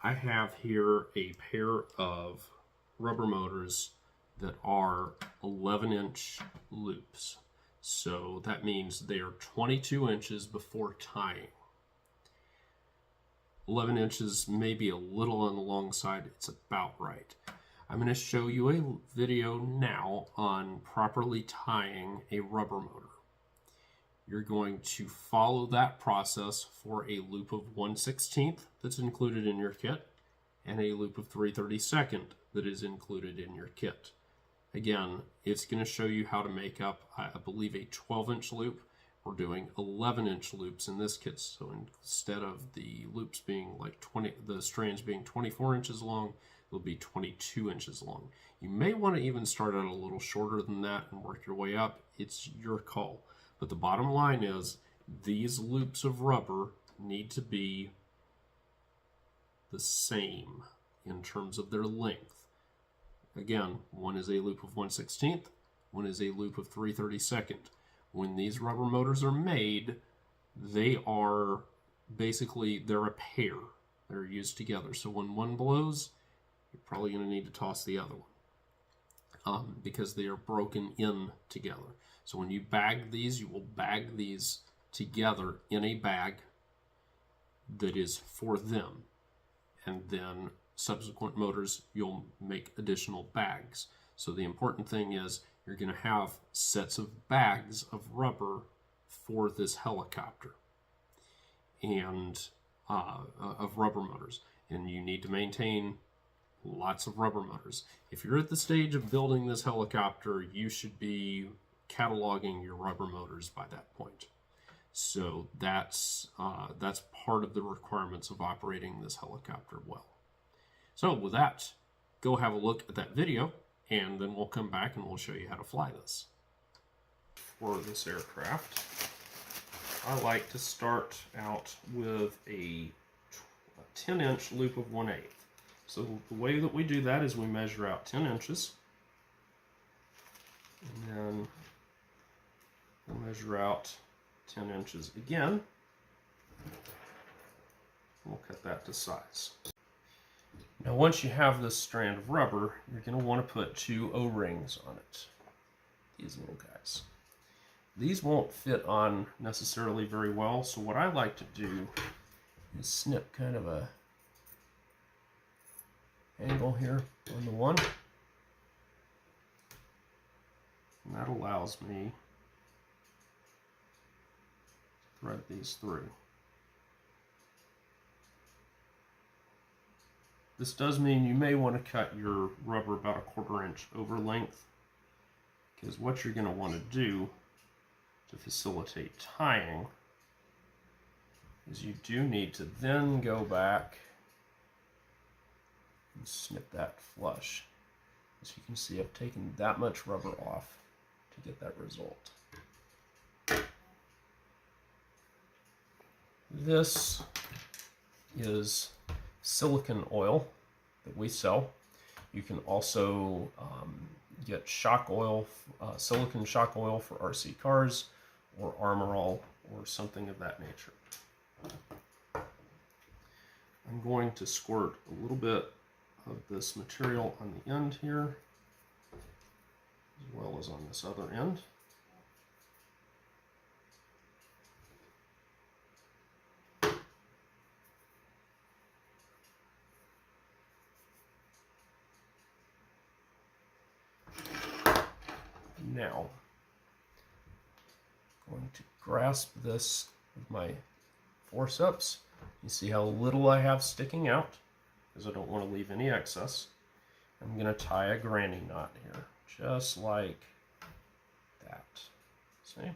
I have here a pair of rubber motors that are 11-inch loops. So that means they are 22 inches before tying. 11 inches may be a little on the long side, it's about right. I'm going to show you a video now on properly tying a rubber motor. You're going to follow that process for a loop of 1/16 that's included in your kit and a loop of 3/32 that is included in your kit. Again, it's going to show you how to make up, I believe, a 12-inch loop. We're doing 11-inch loops in this kit, so instead of the loops being like the strands being 24 inches long, it'll be 22 inches long. You may want to even start out a little shorter than that and work your way up. It's your call. But the bottom line is these loops of rubber need to be the same in terms of their length. Again, one is a loop of 1/16, one is a loop of 3/32. When these rubber motors are made, they are basically, they're a pair. They're used together. So when one blows, you're probably going to need to toss the other one because they are broken in together. So when you bag these, you will bag these together in a bag that is for them. And then subsequent motors, you'll make additional bags. So the important thing is you're going to have sets of bags of rubber for this helicopter and of rubber motors. And you need to maintain lots of rubber motors. If you're at the stage of building this helicopter, you should be cataloging your rubber motors by that point. So that's part of the requirements of operating this helicopter well. So with that, go have a look at that video, and then we'll come back and we'll show you how to fly this. For this aircraft, I like to start out with a 10-inch loop of 1/8. So the way that we do that is we measure out 10 inches, and then we'll measure out 10 inches again. We'll cut that to size. Now once you have this strand of rubber, you're going to want to put 2 O-rings on it. These little guys. These won't fit on necessarily very well, so what I like to do is snip kind of a angle here on the one. And that allows me to thread these through. This does mean you may want to cut your rubber about 1/4 inch over length, because what you're going to want to do to facilitate tying is you do need to then go back and snip that flush. As you can see, I've taken that much rubber off to get that result. This is silicone oil that we sell. You can also get shock oil, silicone shock oil for RC cars, or Armor All, or something of that nature. I'm going to squirt a little bit of this material on the end here, as well as on this other end. Now, I'm going to grasp this with my forceps. You see how little I have sticking out, because I don't want to leave any excess. I'm going to tie a granny knot here, just like that. See?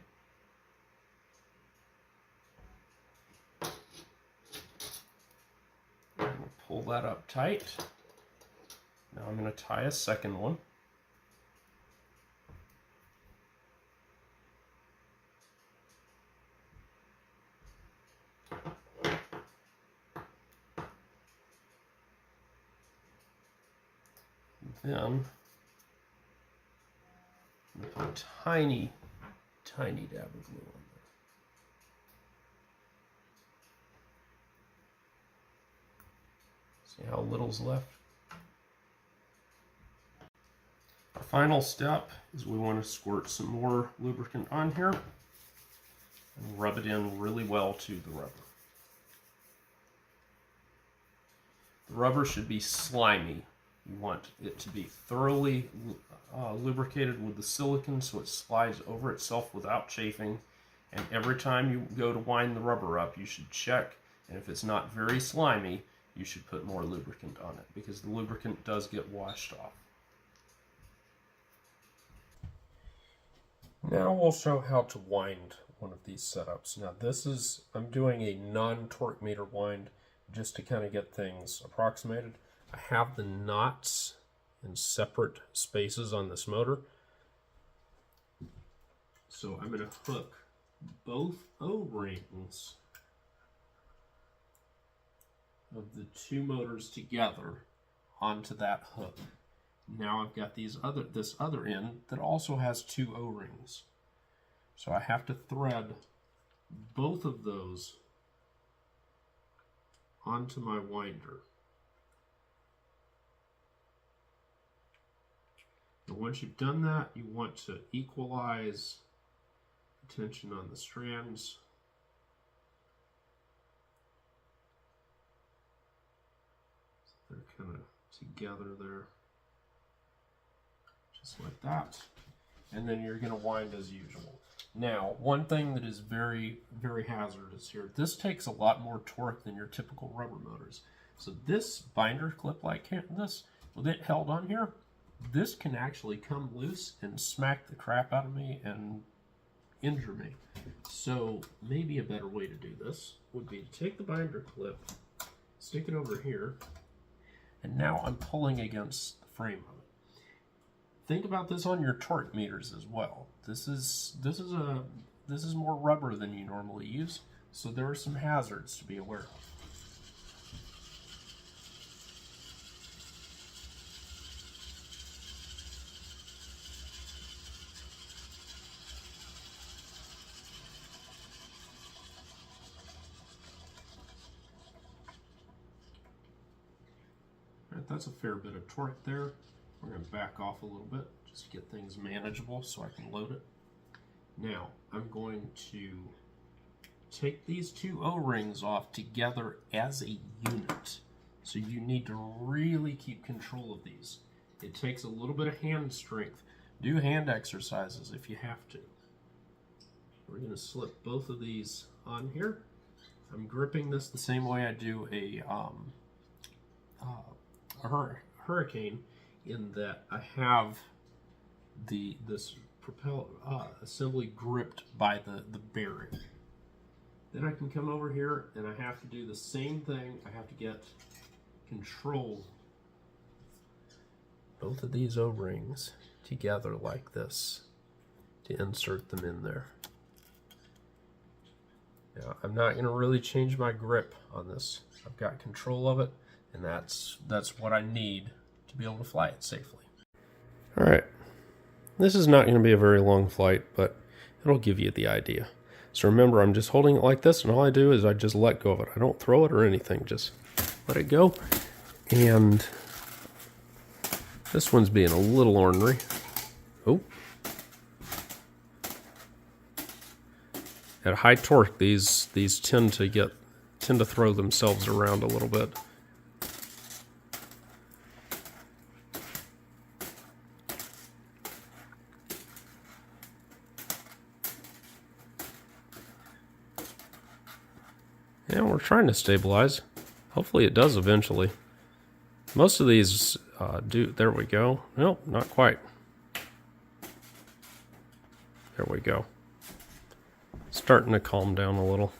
I'm going to pull that up tight. Now I'm going to tie a second one. Then I'm going to put a tiny, tiny dab of glue on there. See how little's left? Our final step is we want to squirt some more lubricant on here and rub it in really well to the rubber. The rubber should be slimy. You want it to be thoroughly lubricated with the silicone so it slides over itself without chafing. And every time you go to wind the rubber up, you should check. And if it's not very slimy, you should put more lubricant on it, because the lubricant does get washed off. Now we'll show how to wind one of these setups. Now I'm doing a non-torque meter wind just to kind of get things approximated. I have the knots in separate spaces on this motor. So I'm going to hook both O-rings of the two motors together onto that hook. Now I've got this other end that also has two O-rings. So I have to thread both of those onto my winder. And once you've done that, you want to equalize the tension on the strands. So they're kind of together there, just like that. And then you're going to wind as usual. Now, one thing that is very, very hazardous here, this takes a lot more torque than your typical rubber motors. So this binder clip like this, with it held on here, this can actually come loose and smack the crap out of me and injure me. So maybe a better way to do this would be to take the binder clip, stick it over here, and now I'm pulling against the frame of it. Think about this on your torque meters as well. This is more rubber than you normally use, so there are some hazards to be aware of. That's a fair bit of torque there. We're going to back off a little bit just to get things manageable so I can load it. Now I'm going to take these two O-rings off together as a unit. So you need to really keep control of these. It takes a little bit of hand strength, Do hand exercises if you have to. We're going to slip both of these on here. I'm gripping this the same way I do a hurricane, in that I have this propeller assembly gripped by the bearing. Then I can come over here and I have to do the same thing. I have to get control both of these O-rings together like this to insert them in there. Now, I'm not going to really change my grip on this. I've got control of it, and that's what I need to be able to fly it safely. All right, this is not going to be a very long flight, but it'll give you the idea. So remember, I'm just holding it like this, and all I do is I just let go of it. I don't throw it or anything, just let it go. And this one's being a little ornery. Oh. At high torque, these tend to throw themselves around a little bit. And we're trying to stabilize. Hopefully it does eventually. Most of these do. There we go. Nope, not quite. There we go. Starting to calm down a little.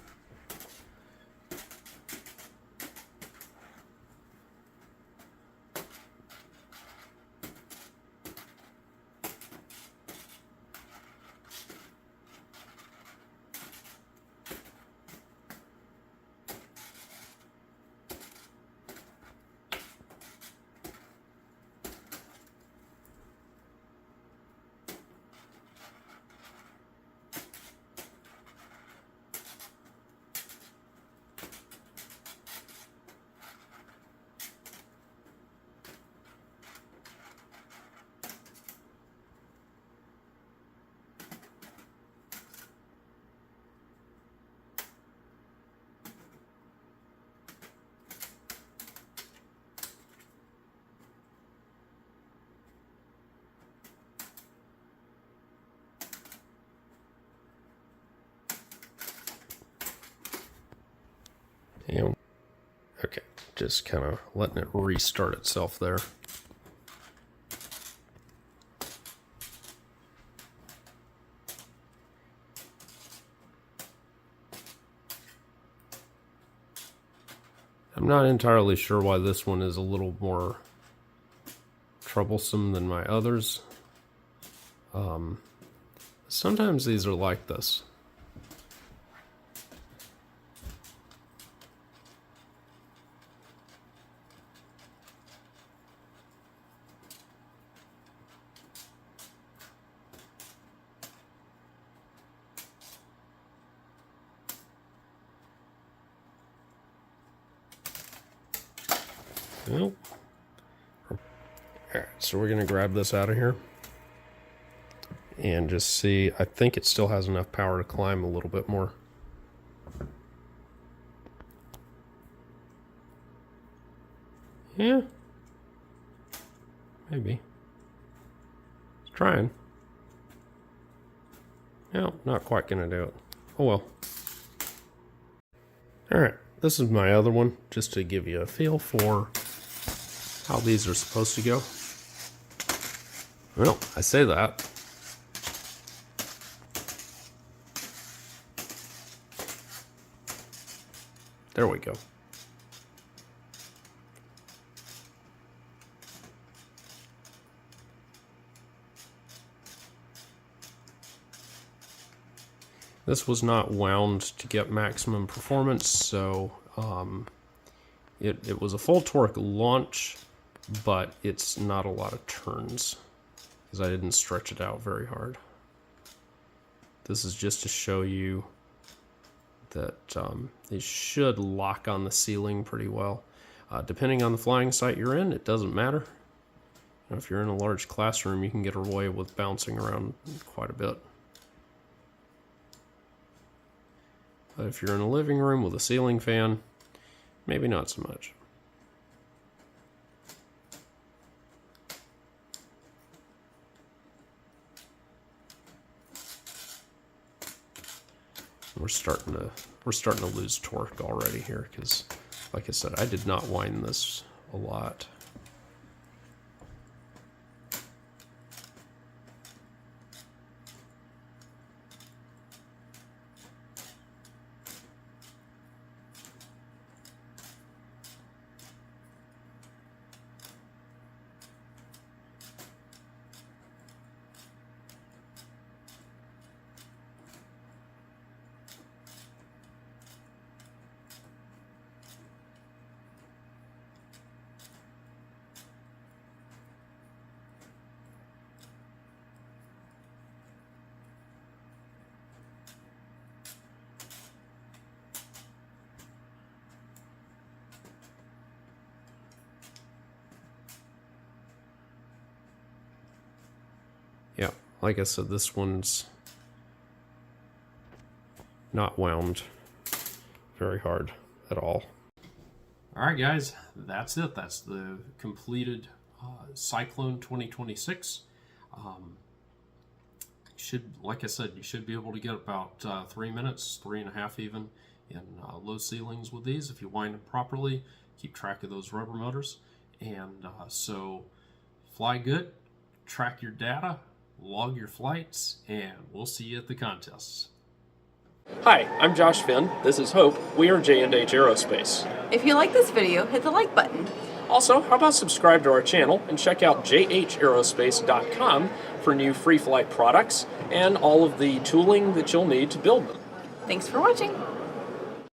And okay, just kind of letting it restart itself there. I'm not entirely sure why this one is a little more troublesome than my others. Sometimes these are like this. Nope. Alright, so we're going to grab this out of here and just see. I think it still has enough power to climb a little bit more. Yeah. Maybe. It's trying. No, not quite going to do it. Oh well. Alright, this is my other one, just to give you a feel for how these are supposed to go. Well, I say that. There we go. This was not wound to get maximum performance, so it was a full torque launch, but it's not a lot of turns because I didn't stretch it out very hard. This is just to show you that it should lock on the ceiling pretty well. Depending on the flying site you're in, it doesn't matter. You know, if you're in a large classroom, you can get away with bouncing around quite a bit. But if you're in a living room with a ceiling fan, maybe not so much. we're starting to lose torque already here because, like I said, I did not wind this a lot. Yeah, like I said, this one's not wound very hard at all. All right, guys, that's it. That's the completed Cyclone 2026. Like I said, you should be able to get about 3 minutes, 3.5 even, in low ceilings with these if you wind them properly, keep track of those rubber motors. And so fly good, track your data, log your flights, and we'll see you at the contests. Hi, I'm Josh Finn. This is Hope. We are J&H Aerospace. If you like this video, hit the like button. Also, how about subscribe to our channel and check out jhaerospace.com for new free flight products and all of the tooling that you'll need to build them. Thanks for watching.